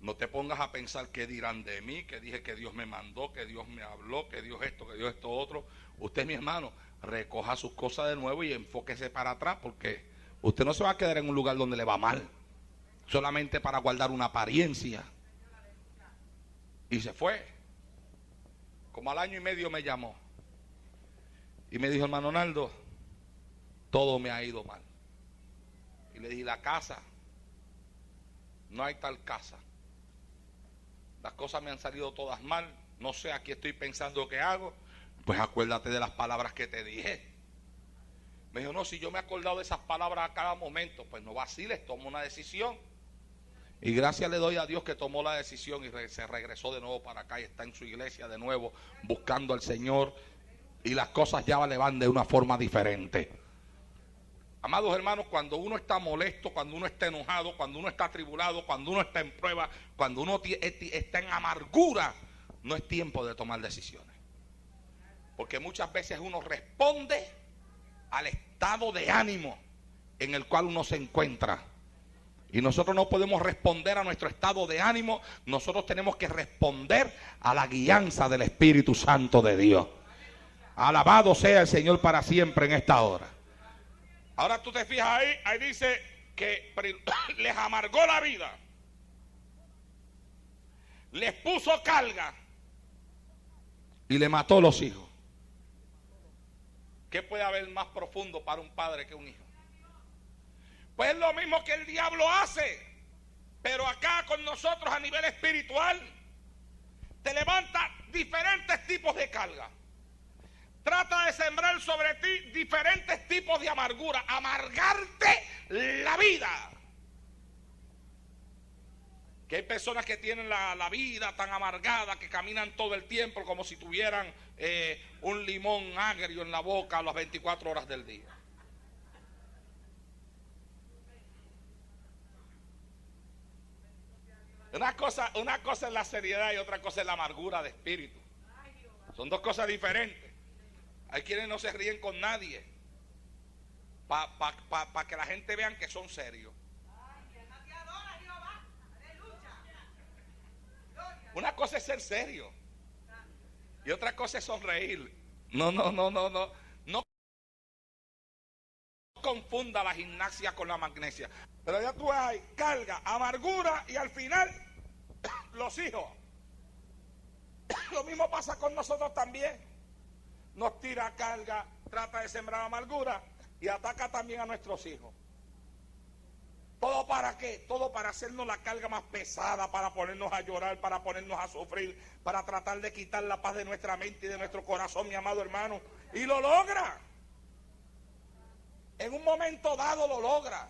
no te pongas a pensar qué dirán de mí, que dije que Dios me mandó, que Dios me habló, que Dios esto otro. Usted, mi hermano, recoja sus cosas de nuevo y enfóquese para atrás, porque usted no se va a quedar en un lugar donde le va mal, solamente para guardar una apariencia. Y se fue. Como al año y medio me llamó y me dijo, hermano Naldo, todo me ha ido mal. Y le dije, la casa, no hay tal casa. Las cosas me han salido todas mal. No sé, aquí estoy pensando qué hago. Pues acuérdate de las palabras que te dije. Me dijo, no, si yo me he acordado de esas palabras a cada momento, pues no vaciles, toma una decisión. Y gracias le doy a Dios que tomó la decisión y se regresó de nuevo para acá y está en su iglesia de nuevo buscando al Señor. Y las cosas ya le van de una forma diferente. Amados hermanos, cuando uno está molesto, cuando uno está enojado, cuando uno está atribulado, cuando uno está en prueba, cuando uno está en amargura, no es tiempo de tomar decisiones. Porque muchas veces uno responde al estado de ánimo en el cual uno se encuentra. Y nosotros no podemos responder a nuestro estado de ánimo, nosotros tenemos que responder a la guianza del Espíritu Santo de Dios. Alabado sea el Señor para siempre en esta hora. Ahora tú te fijas ahí dice que les amargó la vida, les puso carga y le mató los hijos. ¿Qué puede haber más profundo para un padre que un hijo? Pues es lo mismo que el diablo hace, pero acá con nosotros a nivel espiritual te levanta diferentes tipos de carga. Trata de sembrar sobre ti diferentes tipos de amargura, amargarte la vida. Que hay personas que tienen la vida tan amargada que caminan todo el tiempo como si tuvieran un limón agrio en la boca a las 24 horas del día. Una cosa es la seriedad y otra cosa es la amargura de espíritu. Son dos cosas diferentes. Hay quienes no se ríen con nadie para que la gente vean que son serios. Una cosa es ser serio y otra cosa es sonreír. No confunda la gimnasia con la magnesia. Pero ya tú hay carga, amargura y al final los hijos. Lo mismo pasa con nosotros también. Nos tira carga, trata de sembrar amargura y ataca también a nuestros hijos. ¿Todo para qué? Todo para hacernos la carga más pesada, para ponernos a llorar, para ponernos a sufrir, para tratar de quitar la paz de nuestra mente y de nuestro corazón, mi amado hermano. Y lo logra. En un momento dado lo logra.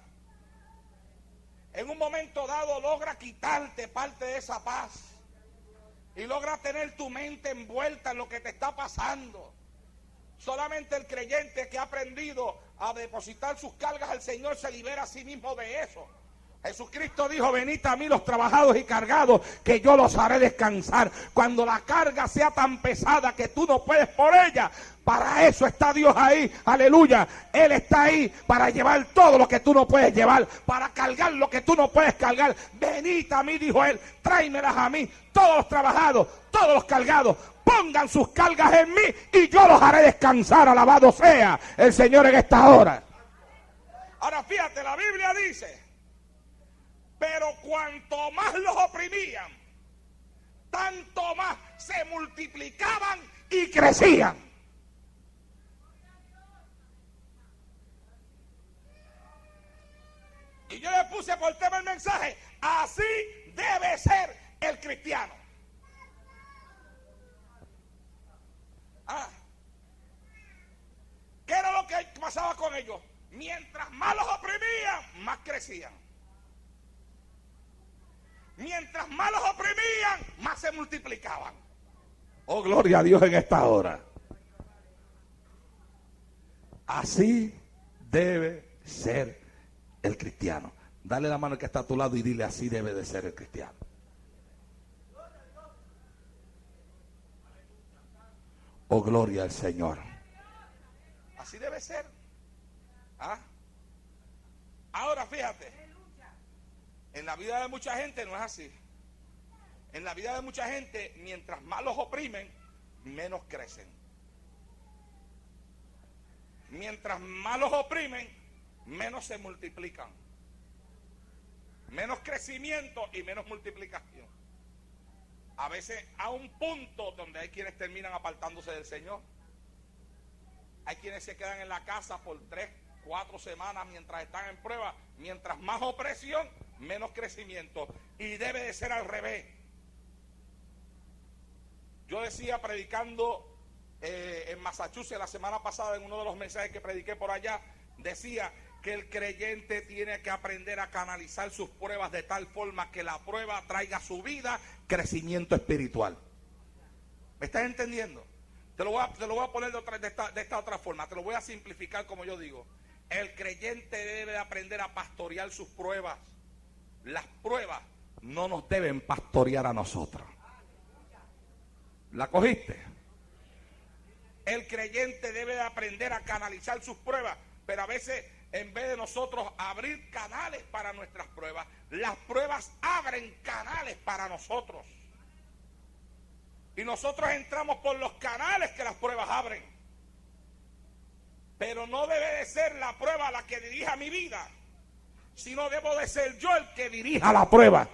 En un momento dado logra quitarte parte de esa paz. Y logra tener tu mente envuelta en lo que te está pasando. Solamente el creyente que ha aprendido a depositar sus cargas al Señor se libera a sí mismo de eso. Jesucristo dijo, venid a mí los trabajados y cargados, que yo los haré descansar. Cuando la carga sea tan pesada que tú no puedes por ella, para eso está Dios ahí, aleluya. Él está ahí para llevar todo lo que tú no puedes llevar, para cargar lo que tú no puedes cargar. Venid a mí, dijo él, tráemelas a mí, todos los trabajados, todos los cargados. Pongan sus cargas en mí y yo los haré descansar. Alabado sea el Señor en esta hora. Ahora fíjate, la Biblia dice, pero cuanto más los oprimían, tanto más se multiplicaban y crecían. Y yo le puse por tema el mensaje, así debe ser el cristiano. ¿Qué era lo que pasaba con ellos? Mientras más los oprimían, más crecían. Mientras más los oprimían, más se multiplicaban. Oh, gloria a Dios en esta hora. Así debe ser el cristiano. Dale la mano al que está a tu lado y dile, así debe de ser el cristiano. Oh, gloria al Señor. Así debe ser. ¿Ah? Ahora fíjate, en la vida de mucha gente no es así. En la vida de mucha gente, mientras más los oprimen, menos crecen. Mientras más los oprimen, menos se multiplican. Menos crecimiento y menos multiplicación. A veces a un punto donde hay quienes terminan apartándose del Señor. Hay quienes se quedan en la casa por 3, 4 semanas mientras están en prueba. Mientras más opresión, menos crecimiento. Y debe de ser al revés. Yo decía predicando en Massachusetts la semana pasada, en uno de los mensajes que prediqué por allá, decía que el creyente tiene que aprender a canalizar sus pruebas de tal forma que la prueba traiga a su vida crecimiento espiritual. ¿Me estás entendiendo? Te lo voy a poner de esta otra forma, te lo voy a simplificar como yo digo. El creyente debe de aprender a pastorear sus pruebas. Las pruebas no nos deben pastorear a nosotros. ¿La cogiste? El creyente debe de aprender a canalizar sus pruebas, pero a veces en vez de nosotros abrir canales para nuestras pruebas, las pruebas abren canales para nosotros. Y nosotros entramos por los canales que las pruebas abren. Pero no debe de ser la prueba la que dirija mi vida, sino debo de ser yo el que dirija la prueba.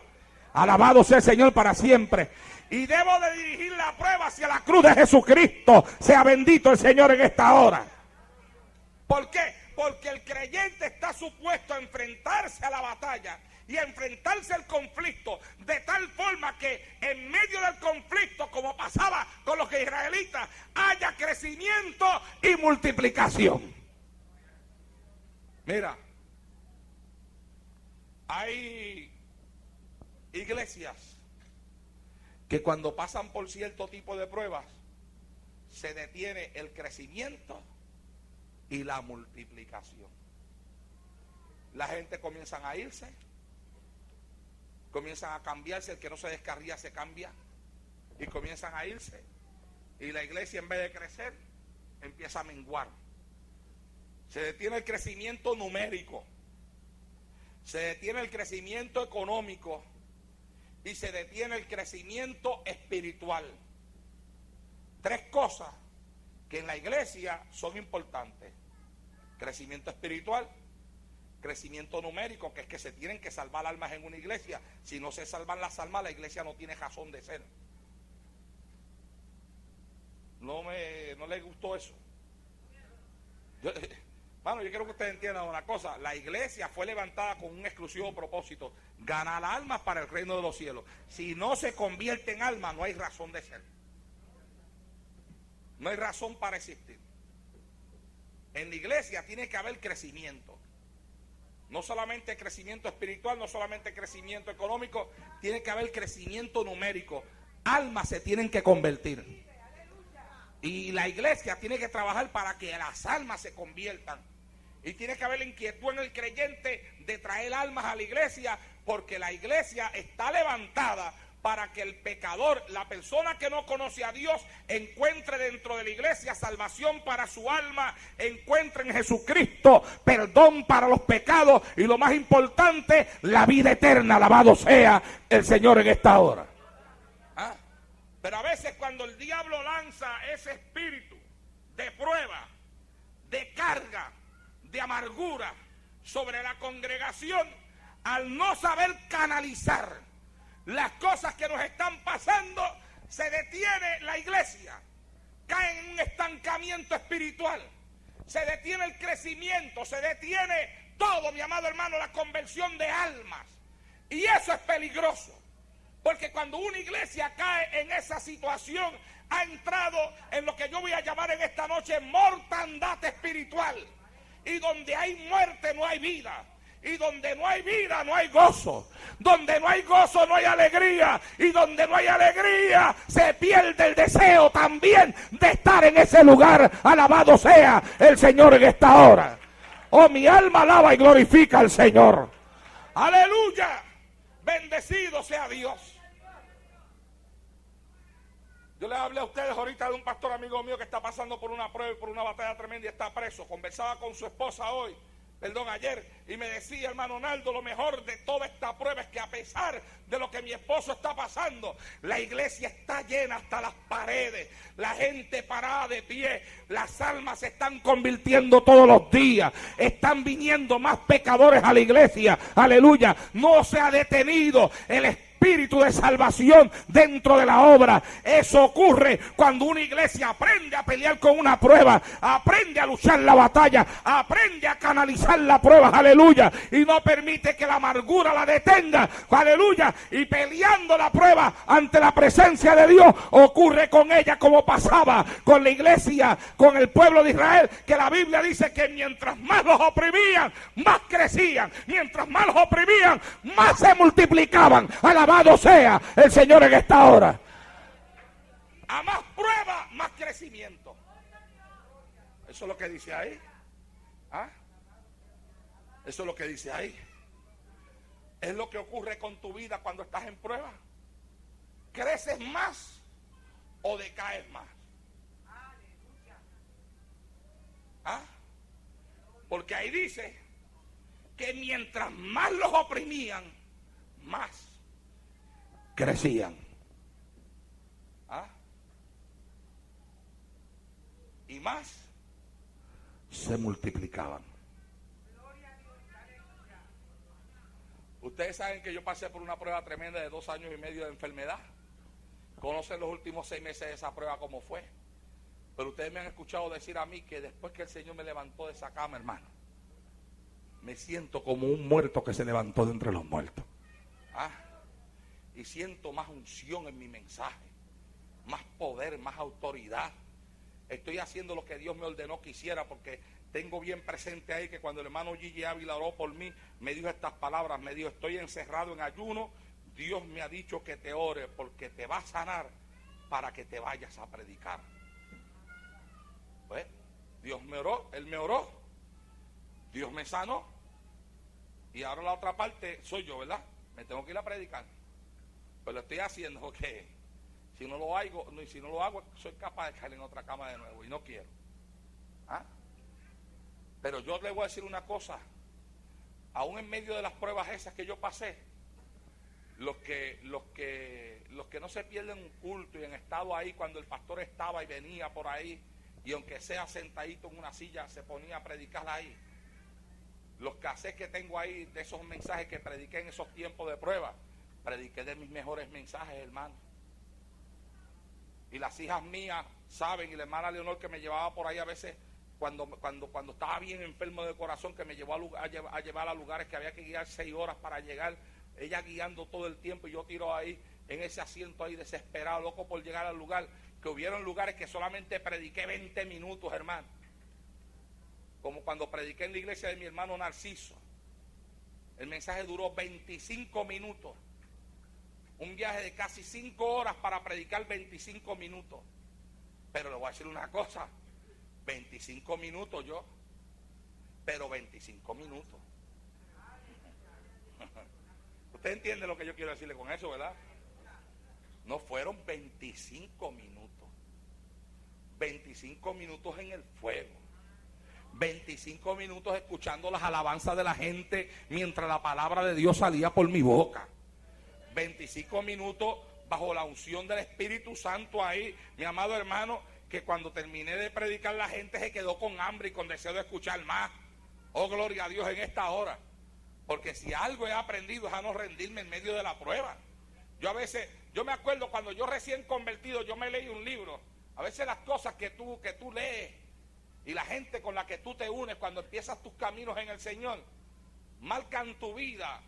Alabado sea el Señor para siempre. Y debo de dirigir la prueba hacia la cruz de Jesucristo. Sea bendito el Señor en esta hora. ¿Por qué? Porque el creyente está supuesto a enfrentarse a la batalla y a enfrentarse al conflicto de tal forma que en medio del conflicto, como pasaba con los israelitas, haya crecimiento y multiplicación. Mira, hay iglesias que cuando pasan por cierto tipo de pruebas se detiene el crecimiento y la multiplicación. La gente comienzan a irse, comienzan a cambiarse, el que no se descarría se cambia y comienzan a irse, y la iglesia en vez de crecer empieza a menguar. Se detiene el crecimiento numérico, se detiene el crecimiento económico y se detiene el crecimiento espiritual. 3 cosas que en la iglesia son importantes: crecimiento espiritual, crecimiento numérico, que es que se tienen que salvar almas en una iglesia. Si no se salvan las almas, la iglesia no tiene razón de ser. No les gustó eso. Yo quiero que ustedes entiendan una cosa. La iglesia fue levantada con un exclusivo propósito: ganar almas para el reino de los cielos. Si no se convierte en alma, no hay razón de ser. No hay razón para existir. En la iglesia tiene que haber crecimiento. No solamente crecimiento espiritual, no solamente crecimiento económico, tiene que haber crecimiento numérico. Almas se tienen que convertir. Y la iglesia tiene que trabajar para que las almas se conviertan. Y tiene que haber inquietud en el creyente de traer almas a la iglesia, porque la iglesia está levantada para que el pecador, la persona que no conoce a Dios, encuentre dentro de la iglesia salvación para su alma, encuentre en Jesucristo perdón para los pecados y, lo más importante, la vida eterna. Alabado sea el Señor en esta hora. Pero a veces cuando el diablo lanza ese espíritu de prueba, de carga, de amargura sobre la congregación, al no saber canalizar las cosas que nos están pasando, se detiene la iglesia, cae en un estancamiento espiritual, se detiene el crecimiento, se detiene todo, mi amado hermano, la conversión de almas. Y eso es peligroso, porque cuando una iglesia cae en esa situación, ha entrado en lo que yo voy a llamar en esta noche mortandad espiritual. Y donde hay muerte no hay vida. Y donde no hay vida no hay gozo. Donde no hay gozo no hay alegría. Y donde no hay alegría se pierde el deseo también de estar en ese lugar. Alabado sea el Señor en esta hora. Oh, mi alma alaba y glorifica al Señor. Aleluya. Bendecido sea Dios. Yo les hablé a ustedes ahorita de un pastor amigo mío que está pasando por una prueba y por una batalla tremenda y está preso. Conversaba con su esposa ayer, y me decía, hermano Naldo, lo mejor de toda esta prueba es que a pesar de lo que mi esposo está pasando, la iglesia está llena hasta las paredes, la gente parada de pie, las almas se están convirtiendo todos los días, están viniendo más pecadores a la iglesia, aleluya, no se ha detenido el espíritu de salvación dentro de la obra. Eso ocurre cuando una iglesia aprende a pelear con una prueba, aprende a luchar la batalla, aprende a canalizar la prueba, aleluya, y no permite que la amargura la detenga, aleluya, y peleando la prueba ante la presencia de Dios. Ocurre con ella como pasaba con la iglesia, con el pueblo de Israel, que la Biblia dice que mientras más los oprimían, más crecían, mientras más los oprimían, más se multiplicaban. Alabado sea el Señor en esta hora. A más prueba, más crecimiento. Eso es lo que dice ahí. ¿Ah? Eso es lo que dice ahí. Es lo que ocurre con tu vida cuando estás en prueba. ¿Creces más o decaes más? ¿Ah? Porque ahí dice que mientras más los oprimían, más crecían. ¿Ah? Y más se multiplicaban. Ustedes saben que yo pasé por una prueba tremenda de 2 años y medio de enfermedad. Conocen los últimos 6 meses de esa prueba cómo fue. Pero ustedes me han escuchado decir a mí que después que el Señor me levantó de esa cama, hermano, me siento como un muerto que se levantó de entre los muertos. ¿Ah? Y siento más unción en mi mensaje, más poder, más autoridad. Estoy haciendo lo que Dios me ordenó que hiciera, porque tengo bien presente ahí que cuando el hermano Gigi Ávila oró por mí, me dijo estas palabras, me dijo: estoy encerrado en ayuno, Dios me ha dicho que te ore porque te va a sanar para que te vayas a predicar. Pues Dios me oró, Él me oró, Dios me sanó, y ahora la otra parte soy yo, ¿verdad? Me tengo que ir a predicar. Pero lo estoy haciendo porque si no lo hago, soy capaz de caer en otra cama de nuevo y no quiero. ¿Ah? Pero yo le voy a decir una cosa, aún en medio de las pruebas esas que yo pasé, los que no se pierden un culto y han estado ahí cuando el pastor estaba y venía por ahí, y aunque sea sentadito en una silla se ponía a predicar ahí. Los cassettes que tengo ahí de esos mensajes que prediqué en esos tiempos de prueba, prediqué de mis mejores mensajes, hermano. Y las hijas mías saben, y la hermana Leonor que me llevaba por ahí a veces cuando estaba bien enfermo de corazón, que me llevó a llevar a lugares que había que guiar 6 horas para llegar, ella guiando todo el tiempo y yo tiro ahí en ese asiento ahí desesperado, loco por llegar al lugar, que hubieron lugares que solamente prediqué 20 minutos, hermano. Como cuando prediqué en la iglesia de mi hermano Narciso. El mensaje duró 25 minutos. Un viaje de casi 5 horas para predicar 25 minutos. Pero le voy a decir una cosa, 25 minutos yo, pero 25 minutos. Usted entiende lo que yo quiero decirle con eso, ¿verdad? No fueron 25 minutos. 25 minutos en el fuego. 25 minutos escuchando las alabanzas de la gente mientras la palabra de Dios salía por mi boca. 25 minutos bajo la unción del Espíritu Santo ahí, mi amado hermano, que cuando terminé de predicar la gente se quedó con hambre y con deseo de escuchar más. Oh, gloria a Dios en esta hora. Porque si algo he aprendido es a no rendirme en medio de la prueba. Yo me acuerdo cuando yo recién convertido, yo me leí un libro. A veces las cosas que tú lees y la gente con la que tú te unes cuando empiezas tus caminos en el Señor, marcan tu vida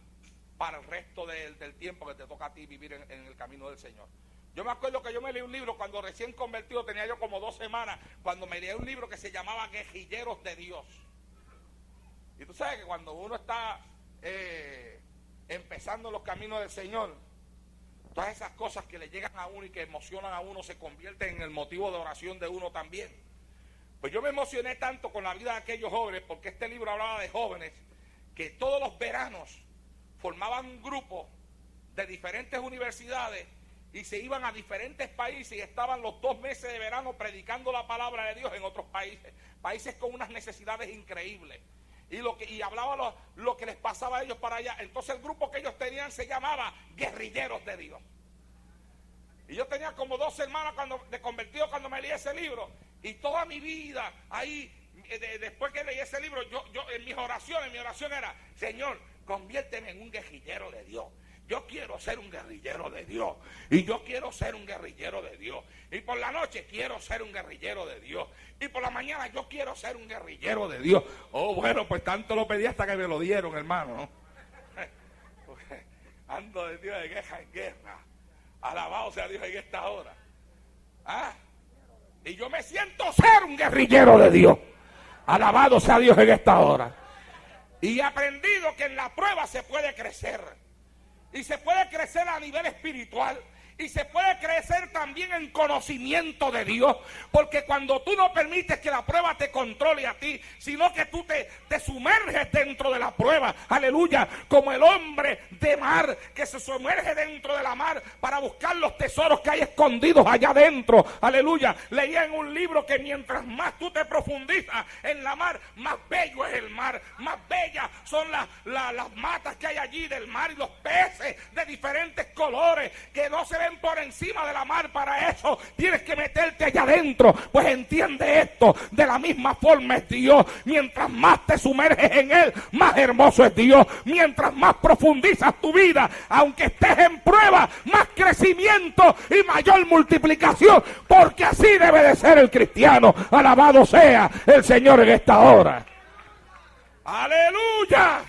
para el resto del tiempo que te toca a ti vivir en el camino del Señor. Yo me acuerdo que yo me leí un libro cuando recién convertido, tenía yo como 2 semanas, cuando me leí un libro que se llamaba Guerrilleros de Dios. Y tú sabes que cuando uno está empezando los caminos del Señor, todas esas cosas que le llegan a uno y que emocionan a uno se convierten en el motivo de oración de uno también. Pues yo me emocioné tanto con la vida de aquellos jóvenes, porque este libro hablaba de jóvenes que todos los veranos formaban un grupo de diferentes universidades y se iban a diferentes países y estaban los 2 meses de verano predicando la palabra de Dios en otros países con unas necesidades increíbles. Y hablaba lo que les pasaba a ellos para allá. Entonces el grupo que ellos tenían se llamaba Guerrilleros de Dios. Y yo tenía como 2 hermanas de convertido cuando me leí ese libro. Y toda mi vida ahí, después que leí ese libro, yo en mi oración era: Señor, conviérteme en un guerrillero de Dios. Yo quiero ser un guerrillero de Dios. Y yo quiero ser un guerrillero de Dios. Y por la noche quiero ser un guerrillero de Dios. Y por la mañana yo quiero ser un guerrillero de Dios. Oh, bueno, pues tanto lo pedí hasta que me lo dieron, hermano. Ando de Dios de guerra en guerra. Alabado sea Dios en esta hora. ¿Ah? Y yo me siento ser un guerrillero de Dios. Alabado sea Dios en esta hora. Y he aprendido que en la prueba se puede crecer. Y se puede crecer a nivel espiritual. Y se puede crecer también en conocimiento de Dios. Porque cuando tú no permites que la prueba te controle a ti, sino que tú te sumerges dentro de la prueba. Aleluya. Como el hombre de mar que se sumerge dentro de la mar para buscar los tesoros que hay escondidos allá adentro. Aleluya. Leía en un libro que mientras más tú te profundizas en la mar, más bello es el mar. Más bellas son las matas que hay allí del mar y los peces de diferentes colores que no se ven por encima de la mar. Para eso tienes que meterte allá adentro. Pues entiende esto: de la misma forma es Dios. Mientras más te sumerges en Él, más hermoso es Dios. Mientras más profundizas tu vida, aunque estés en prueba, más crecimiento y mayor multiplicación, porque así debe de ser el cristiano. Alabado sea el Señor en esta hora. Aleluya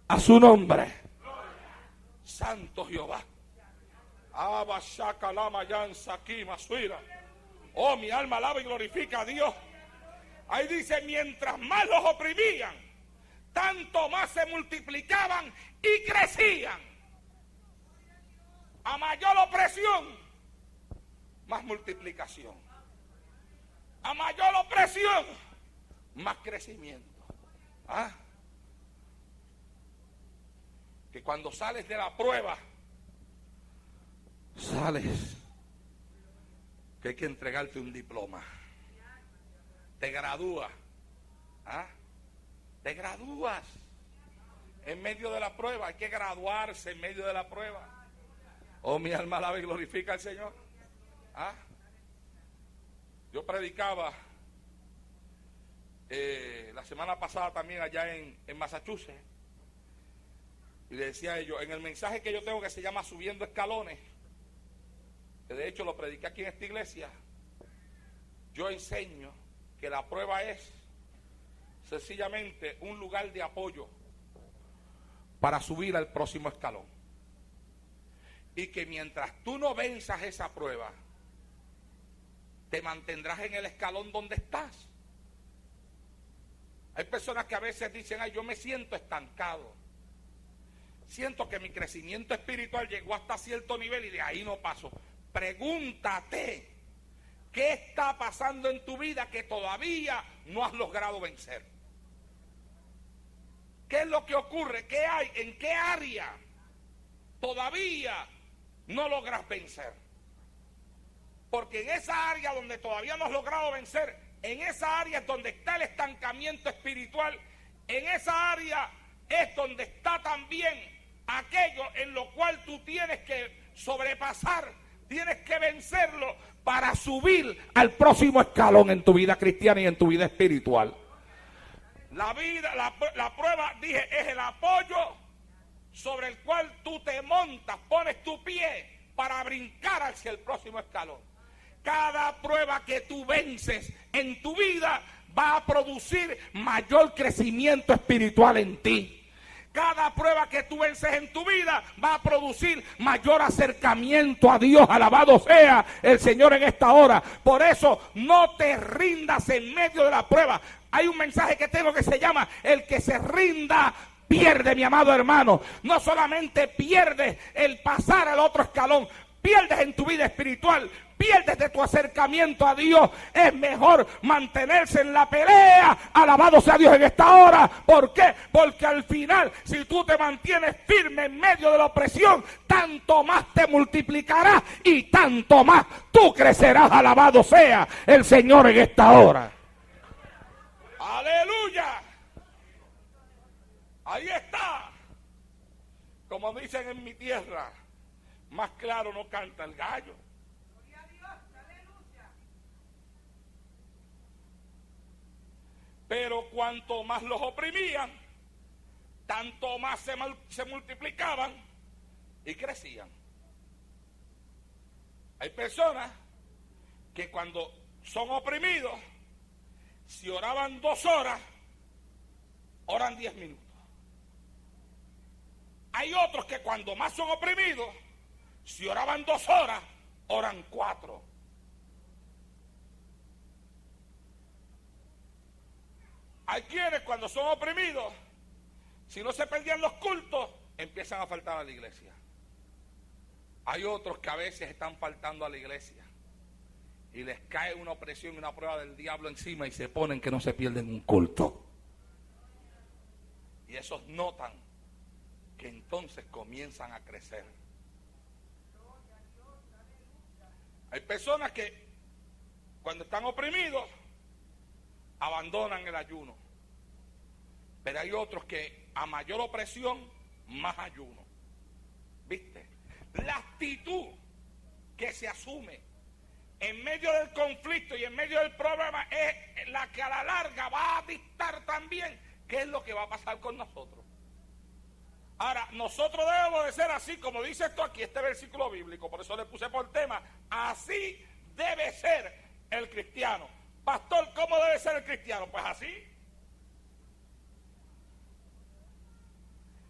a su nombre. Santo Jehová. Oh, mi alma alaba y glorifica a Dios. Ahí dice: mientras más los oprimían, tanto más se multiplicaban y crecían. A mayor opresión, más multiplicación. A mayor opresión, más crecimiento. ¿Ah? Que cuando sales de la prueba, sales que hay que entregarte un diploma. Te gradúas. ¿Ah? Te gradúas en medio de la prueba. Hay que graduarse en medio de la prueba. Oh, mi alma alaba y glorifica al Señor. ¿Ah? Yo predicaba la semana pasada también allá en Massachusetts. Y le decía a ellos, en el mensaje que yo tengo que se llama Subiendo Escalones, que de hecho lo prediqué aquí en esta iglesia, yo enseño que la prueba es sencillamente un lugar de apoyo para subir al próximo escalón. Y que mientras tú no venzas esa prueba, te mantendrás en el escalón donde estás. Hay personas que a veces dicen: ay, yo me siento estancado. Siento que mi crecimiento espiritual llegó hasta cierto nivel y de ahí no paso. Pregúntate, ¿qué está pasando en tu vida que todavía no has logrado vencer? ¿Qué es lo que ocurre? ¿Qué hay? ¿En qué área todavía no logras vencer? Porque en esa área donde todavía no has logrado vencer, en esa área es donde está el estancamiento espiritual. En esa área es donde está también aquello en lo cual tú tienes que sobrepasar, tienes que vencerlo para subir al próximo escalón en tu vida cristiana y en tu vida espiritual. La prueba, dije, es el apoyo sobre el cual tú te montas, pones tu pie para brincar hacia el próximo escalón. Cada prueba que tú vences en tu vida va a producir mayor crecimiento espiritual en ti. Cada prueba que tú vences en tu vida va a producir mayor acercamiento a Dios. Alabado sea el Señor en esta hora. Por eso no te rindas en medio de la prueba. Hay un mensaje que tengo que se llama: el que se rinda pierde, mi amado hermano. No solamente pierdes el pasar al otro escalón, pierdes en tu vida espiritual, pierdes de tu acercamiento a Dios. Es mejor mantenerse en la pelea. Alabado sea Dios en esta hora. ¿Por qué? Porque al final, si tú te mantienes firme en medio de la opresión, tanto más te multiplicarás y tanto más tú crecerás. Alabado sea el Señor en esta hora. Aleluya. Ahí está. Como dicen en mi tierra, más claro no canta el gallo. Gloria a Dios, aleluya. Pero cuanto más los oprimían, tanto más se multiplicaban y crecían. Hay personas que cuando son oprimidos, si oraban 2 horas, oran 10 minutos. Hay otros que cuando más son oprimidos, si oraban 2 horas, oran 4. Hay quienes cuando son oprimidos, si no se perdían los cultos, empiezan a faltar a la iglesia. Hay otros que a veces están faltando a la iglesia y les cae una opresión y una prueba del diablo encima y se ponen que no se pierden un culto. Y esos notan que entonces comienzan a crecer. Hay personas que cuando están oprimidos abandonan el ayuno, pero hay otros que a mayor opresión más ayuno. ¿Viste? La actitud que se asume en medio del conflicto y en medio del problema es la que a la larga va a dictar también qué es lo que va a pasar con nosotros. Ahora, nosotros debemos de ser así, como dice esto aquí, este versículo bíblico, por eso le puse por tema, así debe ser el cristiano. Pastor, ¿cómo debe ser el cristiano? Pues así.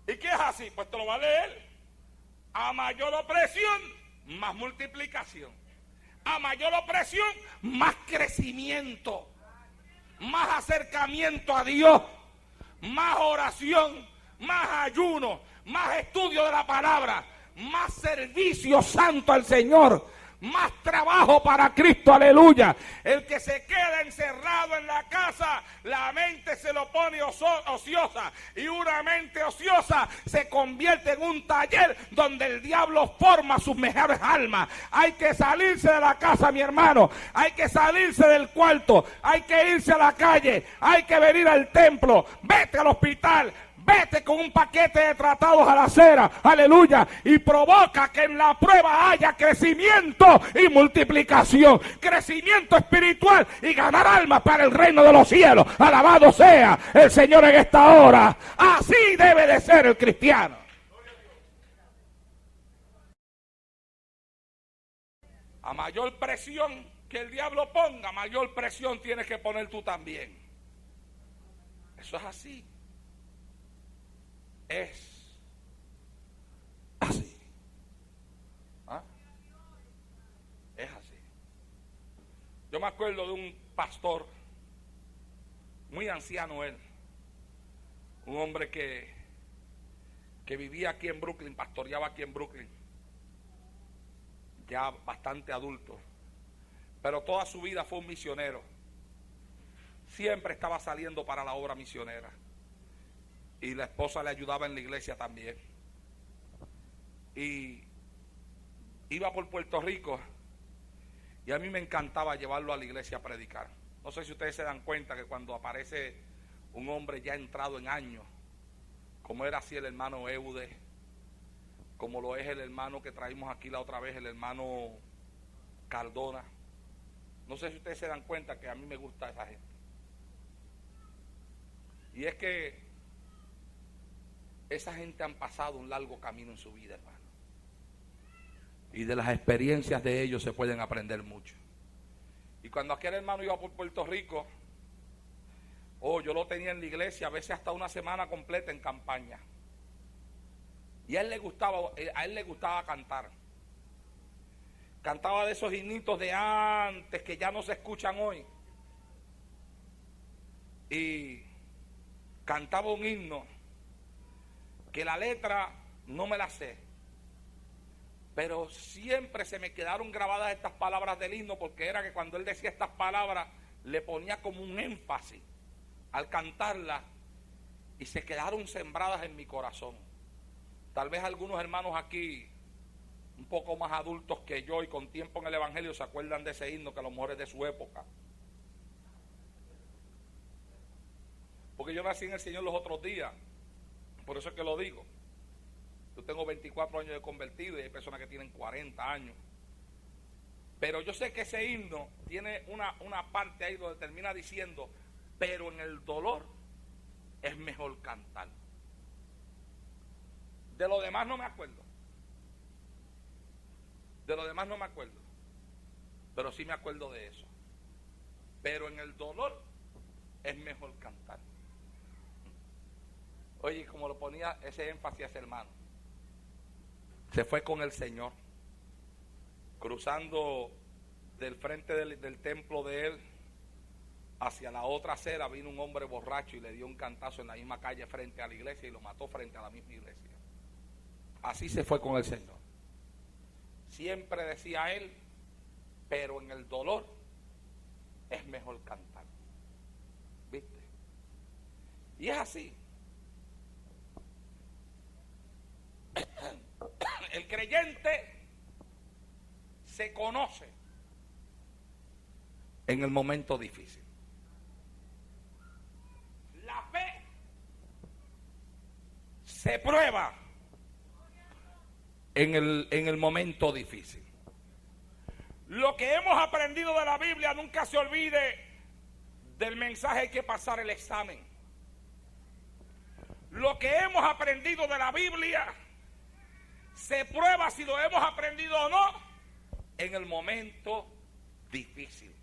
¿Y qué es así? Pues te lo va a leer. A mayor opresión, más multiplicación. A mayor opresión, más crecimiento. Más acercamiento a Dios. Más oración. Más ayuno, más estudio de la palabra, más servicio santo al Señor, más trabajo para Cristo, aleluya. El que se queda encerrado en la casa, la mente se lo pone ociosa, y una mente ociosa se convierte en un taller donde el diablo forma sus mejores almas. Hay que salirse de la casa, mi hermano, hay que salirse del cuarto, hay que irse a la calle, hay que venir al templo, vete al hospital, vete con un paquete de tratados a la acera, aleluya, y provoca que en la prueba haya crecimiento y multiplicación, crecimiento espiritual y ganar almas para el reino de los cielos. Alabado sea el Señor en esta hora. Así debe de ser el cristiano. A mayor presión que el diablo ponga, mayor presión tienes que poner tú también. Eso es así. Es así. ¿Ah? Es así. Yo me acuerdo de un pastor, muy anciano él, un hombre que vivía aquí en Brooklyn, pastoreaba aquí en Brooklyn, ya bastante adulto, pero toda su vida fue un misionero. Siempre estaba saliendo para la obra misionera. Y la esposa le ayudaba en la iglesia también. Y iba por Puerto Rico y a mí me encantaba llevarlo a la iglesia a predicar. No sé si ustedes se dan cuenta que cuando aparece un hombre ya entrado en años, como era así el hermano Eude, como lo es el hermano que traímos aquí la otra vez, el hermano Cardona. No sé si ustedes se dan cuenta que a mí me gusta esa gente. Y es que esa gente han pasado un largo camino en su vida, hermano. Y de las experiencias de ellos se pueden aprender mucho. Y cuando aquel hermano iba por Puerto Rico, yo lo tenía en la iglesia, a veces hasta una semana completa en campaña. Y a él le gustaba cantar. Cantaba de esos himnitos de antes que ya no se escuchan hoy. Y cantaba un himno que la letra no me la sé, Pero siempre se me quedaron grabadas estas palabras del himno, porque era que cuando él decía estas palabras le ponía como un énfasis al cantarlas y se quedaron sembradas en mi corazón. Tal vez algunos hermanos aquí un poco más adultos que yo y con tiempo en el evangelio se acuerdan de ese himno, que a lo mejor es de su época. Porque yo nací en el Señor los otros días, por eso es que lo digo. Yo tengo 24 años de convertido y hay personas que tienen 40 años. Pero yo sé que ese himno tiene una parte ahí donde termina diciendo, pero en el dolor es mejor cantar. De lo demás no me acuerdo. De lo demás no me acuerdo. Pero sí me acuerdo de eso. Pero en el dolor es mejor cantar. Oye, como lo ponía ese énfasis ese hermano. Se fue con el Señor, cruzando del frente del templo de él hacia la otra acera. Vino un hombre borracho y le dio un cantazo en la misma calle frente a la iglesia y lo mató frente a la misma iglesia. Así se fue con el Señor. Siempre decía él, pero en el dolor es mejor cantar. ¿Viste? Y es así. El creyente se conoce en el momento difícil. La fe se prueba en el momento difícil. Lo que hemos aprendido de la Biblia, nunca se olvide del mensaje, hay que pasar el examen. Lo que hemos aprendido de la Biblia se prueba si lo hemos aprendido o no en el momento difícil.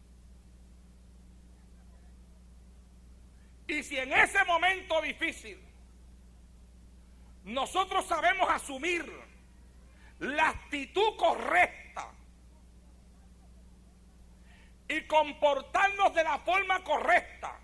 Y si en ese momento difícil nosotros sabemos asumir la actitud correcta y comportarnos de la forma correcta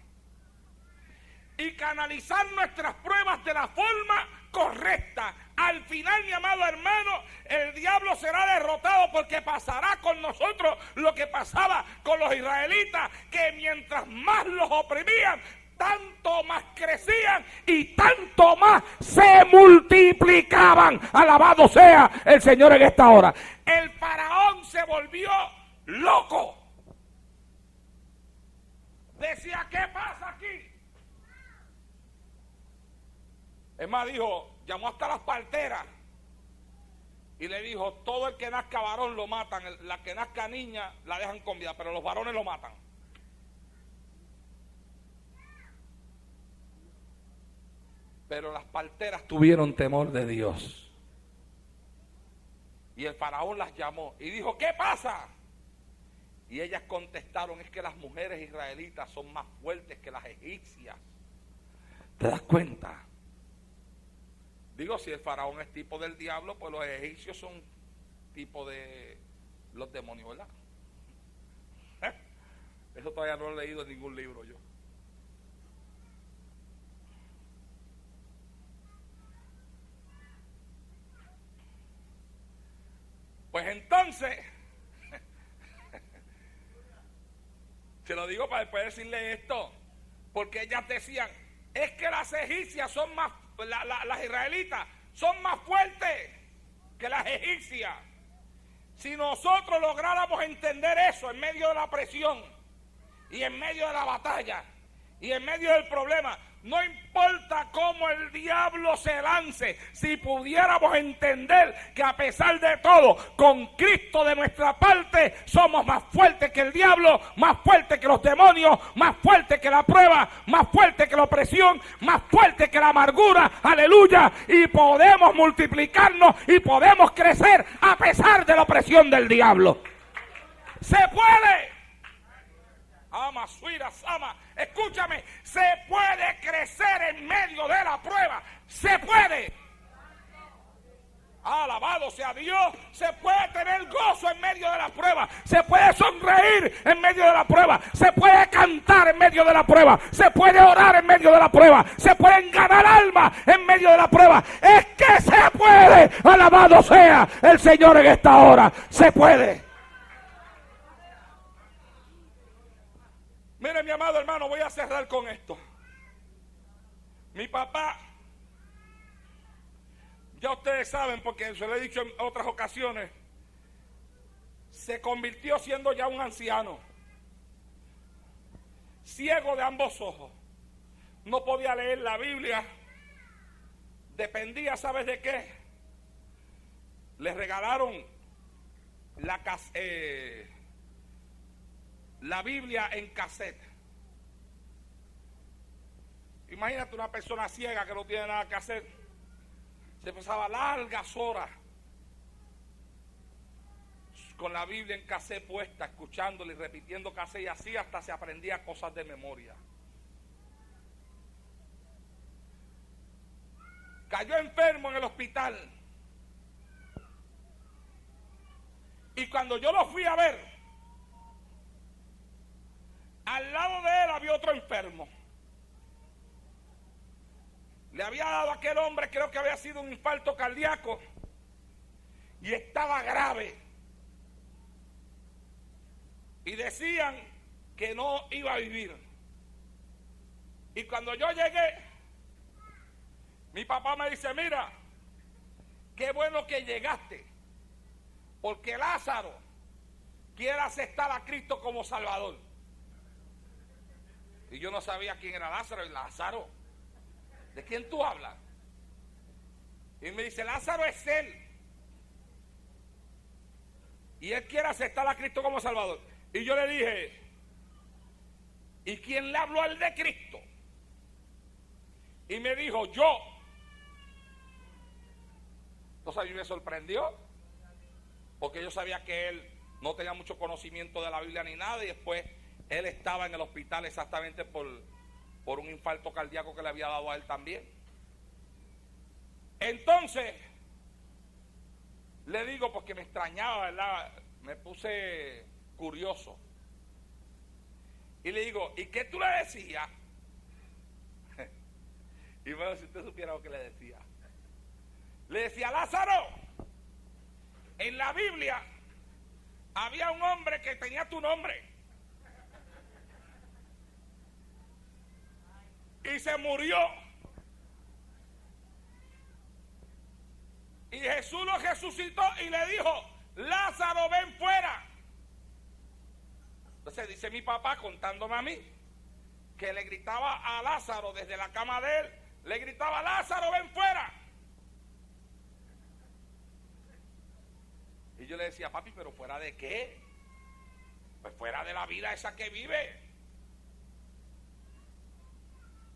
y canalizar nuestras pruebas de la forma correcta, al final, mi amado hermano, el diablo será derrotado, porque pasará con nosotros lo que pasaba con los israelitas, que mientras más los oprimían, tanto más crecían y tanto más se multiplicaban. Alabado sea el Señor en esta hora. El faraón se volvió loco. Decía, ¿qué pasa aquí? Es más, llamó hasta las parteras y le dijo, todo el que nazca varón lo matan, la que nazca niña la dejan con vida, pero los varones lo matan. Pero las parteras tuvieron temor de Dios. Y el faraón las llamó y dijo, ¿qué pasa? Y ellas contestaron, es que las mujeres israelitas son más fuertes que las egipcias. ¿Te das cuenta? Digo, si el faraón es tipo del diablo, pues los egipcios son tipo de los demonios, ¿verdad? Eso todavía no lo he leído en ningún libro yo. Pues entonces, se lo digo para después decirle esto, porque ellas decían, es que las egipcias son más, las israelitas son más fuertes que las egipcias. Si nosotros lográramos entender eso en medio de la presión y en medio de la batalla y en medio del problema, no importa cómo el diablo se lance, si pudiéramos entender que a pesar de todo, con Cristo de nuestra parte, somos más fuertes que el diablo, más fuertes que los demonios, más fuertes que la prueba, más fuertes que la opresión, más fuertes que la amargura, aleluya, y podemos multiplicarnos y podemos crecer a pesar de la opresión del diablo. ¡Se puede! Ama, suira, sama, escúchame, se puede crecer en medio de la prueba, se puede. Alabado sea Dios, se puede tener gozo en medio de la prueba, se puede sonreír en medio de la prueba, se puede cantar en medio de la prueba, se puede orar en medio de la prueba, se pueden ganar alma en medio de la prueba. Es que se puede. Alabado sea el Señor en esta hora. Se puede. Mire, mi amado hermano, voy a cerrar con esto. Mi papá, ya ustedes saben, porque se lo he dicho en otras ocasiones, se convirtió siendo ya un anciano, ciego de ambos ojos, no podía leer la Biblia, dependía, ¿sabes de qué? Le regalaron la Biblia en cassette. Imagínate una persona ciega que no tiene nada que hacer. Se pasaba largas horas con la Biblia en cassette puesta, escuchándola y repitiendo cassette, y así hasta se aprendía cosas de memoria. Cayó enfermo en el hospital. Y cuando yo lo fui a ver, al lado de él había otro enfermo. Le había dado a aquel hombre, creo que había sido un infarto cardíaco, y estaba grave. Y decían que no iba a vivir. Y cuando yo llegué, mi papá me dice: mira, qué bueno que llegaste, porque Lázaro quiere aceptar a Cristo como Salvador. Y yo no sabía quién era Lázaro. Y Lázaro, ¿de quién tú hablas? Y me dice: Lázaro es él. Y él quiere aceptar a Cristo como Salvador. Y yo le dije: ¿y quién le habló al de Cristo? Y me dijo: yo. Entonces a mí me sorprendió, porque yo sabía que él no tenía mucho conocimiento de la Biblia ni nada. Y después él estaba en el hospital exactamente por un infarto cardíaco que le había dado a él también. Entonces le digo, porque me extrañaba, ¿verdad? Me puse curioso. Y le digo: ¿y qué tú le decías? Y bueno, si usted supiera lo que le decía. Le decía: Lázaro, en la Biblia había un hombre que tenía tu nombre y se murió, y Jesús lo resucitó y le dijo: Lázaro, ven fuera. Entonces dice mi papá, contándome a mí, que le gritaba a Lázaro desde la cama de él, le gritaba: Lázaro, ven fuera. Y yo le decía: papi, ¿pero fuera de qué? Pues fuera de la vida esa que vive.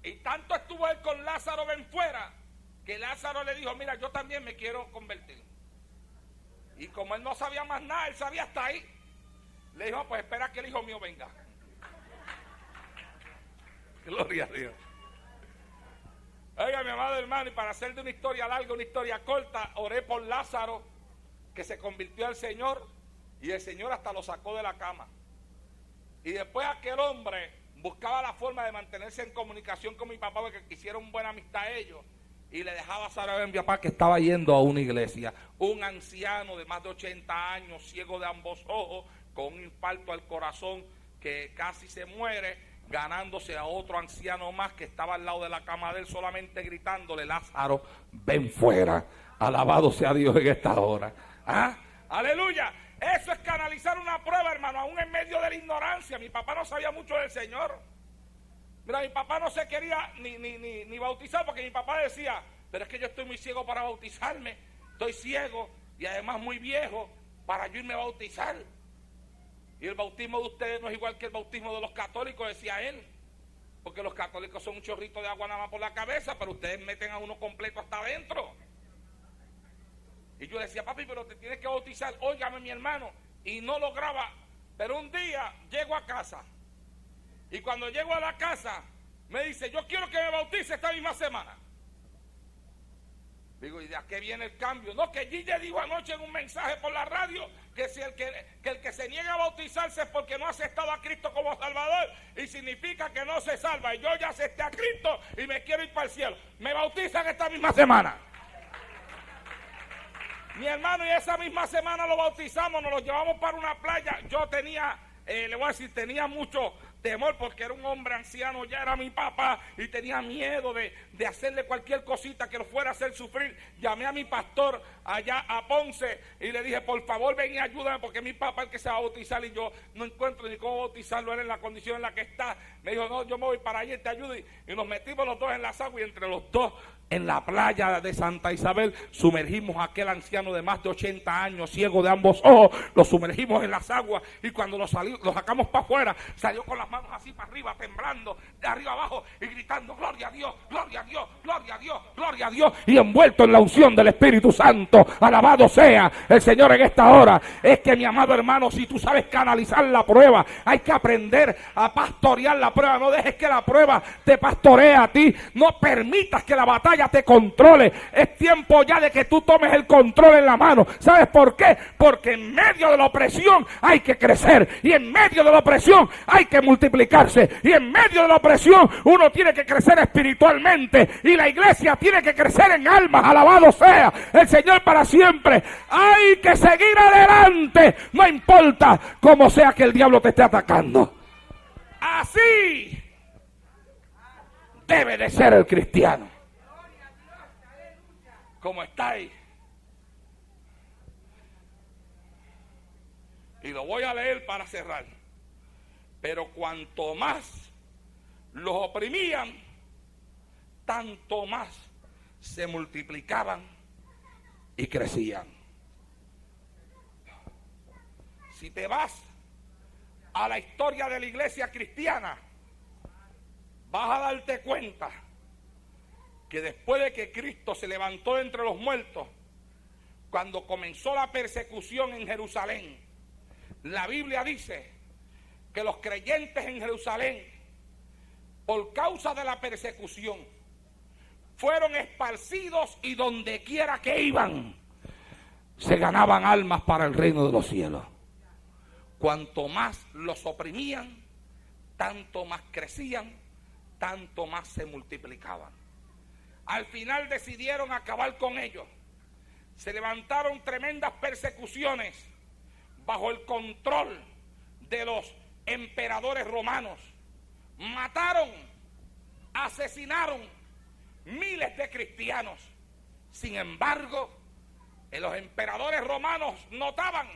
Y tanto estuvo él con Lázaro, ven fuera, que Lázaro le dijo: mira, yo también me quiero convertir. Y como él no sabía más nada, él sabía hasta ahí, le dijo: pues espera que el hijo mío venga. Gloria a Dios. Oiga, mi amado hermano, y para hacer de una historia larga una historia corta, oré por Lázaro, que se convirtió al Señor, y el Señor hasta lo sacó de la cama. Y después aquel hombre buscaba la forma de mantenerse en comunicación con mi papá, porque hicieron buena amistad ellos, y le dejaba saber a mi papá que estaba yendo a una iglesia. Un anciano de más de 80 años, ciego de ambos ojos, con un infarto al corazón, que casi se muere, ganándose a otro anciano más que estaba al lado de la cama de él, solamente gritándole: Lázaro, ven fuera. Alabado sea Dios en esta hora. ¿Ah? Aleluya. Eso es canalizar una prueba, hermano, aún en medio de la ignorancia. Mi papá no sabía mucho del Señor. Mira, mi papá no se quería ni bautizar, porque mi papá decía: pero es que yo estoy muy ciego para bautizarme. Estoy ciego y además muy viejo para yo irme a bautizar. Y el bautismo de ustedes no es igual que el bautismo de los católicos, decía él. Porque los católicos son un chorrito de agua nada más por la cabeza, pero ustedes meten a uno completo hasta adentro. Y yo decía: papi, pero te tienes que bautizar. Óigame, mi hermano. Y no lograba. Pero un día llego a casa. Y cuando llego a la casa, me dice: yo quiero que me bautice esta misma semana. Digo, ¿y de a qué viene el cambio? No, que Gille dijo anoche en un mensaje por la radio que si el que se niega a bautizarse es porque no ha aceptado a Cristo como Salvador y significa que no se salva. Y yo ya acepté a Cristo y me quiero ir para el cielo. Me bautizan esta misma semana. Mi hermano, y esa misma semana lo bautizamos, nos lo llevamos para una playa. Yo tenía, le voy a decir, tenía mucho temor porque era un hombre anciano, ya era mi papá y tenía miedo de hacerle cualquier cosita que lo fuera a hacer sufrir. Llamé a mi pastor allá a Ponce y le dije, por favor ven y ayúdame porque mi papá es el que se va a bautizar y yo no encuentro ni cómo bautizarlo, él en la condición en la que está. Me dijo, no, yo me voy para allá y te ayudo, y nos metimos los dos en las aguas y entre los dos en la playa de Santa Isabel sumergimos a aquel anciano de más de 80 años, ciego de ambos ojos, lo sumergimos en las aguas y cuando lo sacamos para afuera, salió con las manos así para arriba, temblando de arriba abajo y gritando, gloria a Dios, gloria a Dios, gloria a Dios, gloria a Dios, y envuelto en la unción del Espíritu Santo. Alabado sea el Señor en esta hora. Es que, mi amado hermano, si tú sabes canalizar la prueba, hay que aprender a pastorear la prueba. No dejes que la prueba te pastoree a ti, no permitas que la batalla te controle. Es tiempo ya de que tú tomes el control en la mano. ¿Sabes por qué? Porque en medio de la opresión hay que crecer, y en medio de la opresión hay que multiplicarse, y en medio de la opresión uno tiene que crecer espiritualmente, y la iglesia tiene que crecer en almas. Alabado sea el Señor para siempre. Hay que seguir adelante, no importa cómo sea que el diablo te esté atacando. Así debe de ser el cristiano. ¿Cómo estáis? Y lo voy a leer para cerrar. Pero cuanto más los oprimían, tanto más se multiplicaban y crecían. Si te vas a la historia de la iglesia cristiana, vas a darte cuenta que después de que Cristo se levantó entre los muertos, cuando comenzó la persecución en Jerusalén, la Biblia dice que los creyentes en Jerusalén, por causa de la persecución, fueron esparcidos y donde quiera que iban, se ganaban almas para el reino de los cielos. Cuanto más los oprimían, tanto más crecían, tanto más se multiplicaban. Al final decidieron acabar con ellos. Se levantaron tremendas persecuciones bajo el control de los emperadores romanos. Mataron, asesinaron miles de cristianos. Sin embargo, los emperadores romanos notaban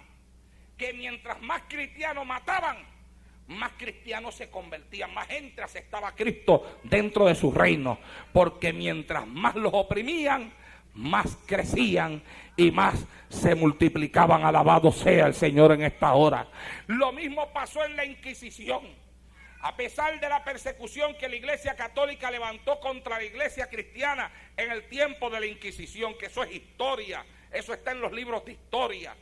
que mientras más cristianos mataban, más cristianos se convertían, más gente aceptaba a Cristo dentro de su reino, porque mientras más los oprimían, más crecían y más se multiplicaban. Alabado sea el Señor en esta hora. Lo mismo pasó en la Inquisición. A pesar de la persecución que la Iglesia Católica levantó contra la Iglesia Cristiana en el tiempo de la Inquisición, que eso es historia, eso está en los libros de historia.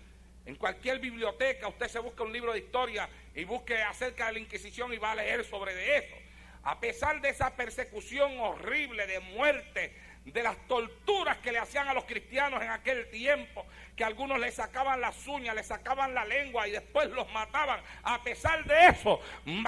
En cualquier biblioteca usted se busca un libro de historia y busque acerca de la Inquisición y va a leer sobre eso. A pesar de esa persecución horrible de muerte, de las torturas que le hacían a los cristianos en aquel tiempo, que algunos les sacaban las uñas, les sacaban la lengua y después los mataban. A pesar de eso,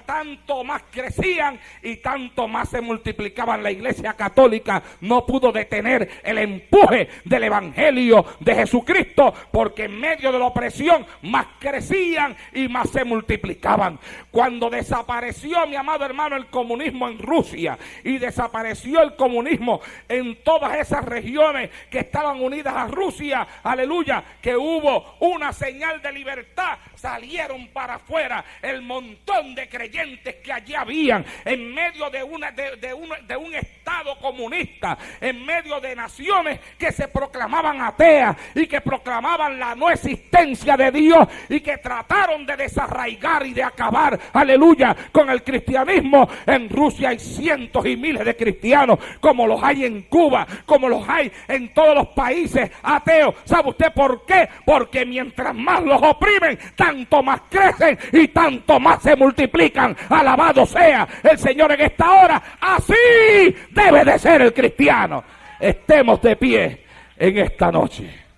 tanto más crecían y tanto más se multiplicaban. La Iglesia Católica no pudo detener el empuje del Evangelio de Jesucristo, porque en medio de la opresión más crecían y más se multiplicaban. Cuando desapareció, mi amado hermano, el comunismo en Rusia y desapareció el comunismo en todas esas regiones que estaban unidas a Rusia, aleluya, que hubo una señal de libertad, salieron para afuera el montón de creyentes que allí habían, en medio de un estado comunista, en medio de naciones que se proclamaban ateas y que proclamaban la no existencia de Dios y que trataron de desarraigar y de acabar, aleluya, con el cristianismo. En Rusia hay cientos y miles de cristianos, como los hay en Cuba, como los hay en todos los países ateos. ¿Sabe usted por qué? Porque mientras más los oprimen, tanto más crecen y tanto más se multiplican. Alabado sea el Señor en esta hora. Así debe de ser el cristiano. Estemos de pie en esta noche.